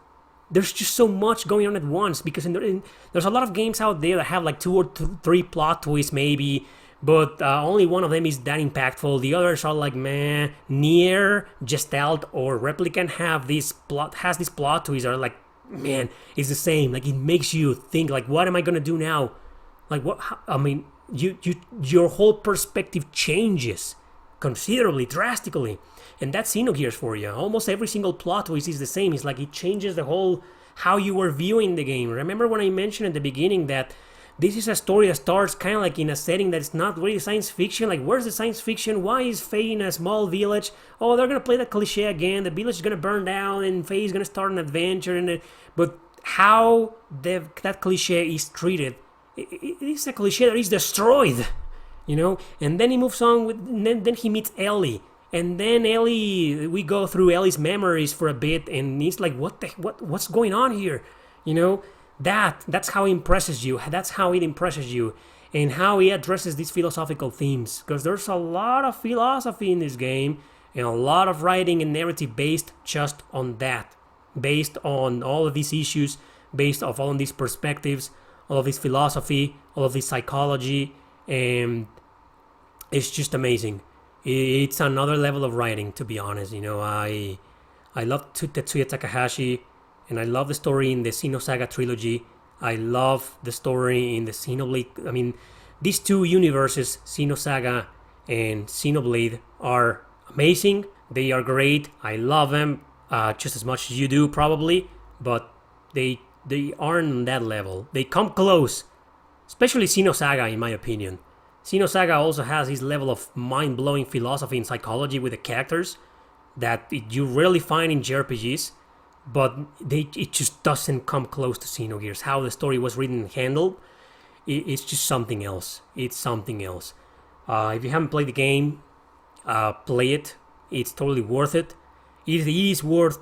there's just so much going on at once. Because there's a lot of games out there that have like 2 or 3 plot twists maybe. But only one of them is that impactful. The others are like, meh. Nier, Gestalt, or Replicant has these plot twists are like, man, it's the same. Like, it makes you think, like, what am I gonna do now? Like, what? I mean, your whole perspective changes considerably, drastically, and that's Xenogears for you. Almost every single plot twist is the same. It's like it changes the whole how you were viewing the game. Remember when I mentioned at the beginning that this is a story that starts kind of like in a setting that's not really science fiction. Like, where's the science fiction? Why is Faye in a small village? Oh, they're gonna play that cliche again. The village is gonna burn down, and Faye is gonna start an adventure. But how that cliche is treated, it's a cliche that is destroyed, And then he moves on then he meets Ellie, and then Ellie, we go through Ellie's memories for a bit, and he's like, what's going on here, That's how it impresses you. That's how it impresses you, and how he addresses these philosophical themes. Because there's a lot of philosophy in this game, and a lot of writing and narrative based just on that, based on all of these issues, based off all of these perspectives, all of this philosophy, all of this psychology, and it's just amazing. It's another level of writing, to be honest. I love Tetsuya Takahashi. And I love the story in the Xenosaga trilogy. I love the story in the Xenoblade. I mean, these two universes, Xenosaga and Xenoblade, are amazing. They are great. I love them just as much as you do, probably. But they aren't on that level. They come close, especially Xenosaga, in my opinion. Xenosaga also has this level of mind-blowing philosophy and psychology with the characters that you rarely find in JRPGs. But it just doesn't come close to Xenogears. How the story was written and handled, it's just something else. It's something else. If you haven't played the game, play it. It's totally worth it. It is worth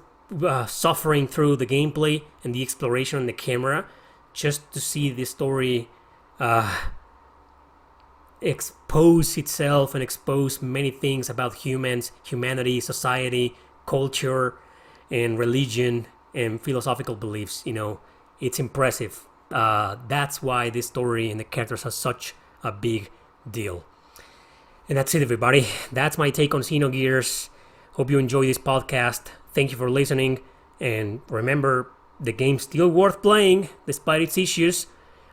suffering through the gameplay and the exploration on the camera just to see the story expose itself and expose many things about humans, humanity, society, culture, and religion and philosophical beliefs. It's impressive. That's why this story and the characters are such a big deal. And that's it, everybody. That's my take on Xenogears. Hope you enjoy this podcast. Thank you for listening. And remember, the game's still worth playing despite its issues.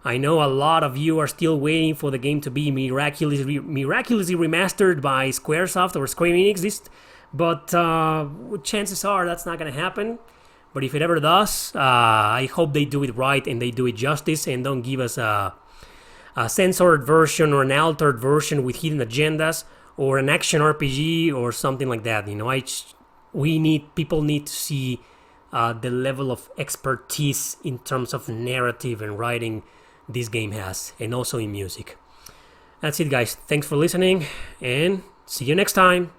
I know a lot of you are still waiting for the game to be miraculously remastered by Squaresoft or Square Enix. But chances are that's not going to happen. But if it ever does, I hope they do it right and they do it justice and don't give us a censored version or an altered version with hidden agendas or an action RPG or something like that. People need to see the level of expertise in terms of narrative and writing this game has, and also in music. That's it, guys. Thanks for listening, and see you next time.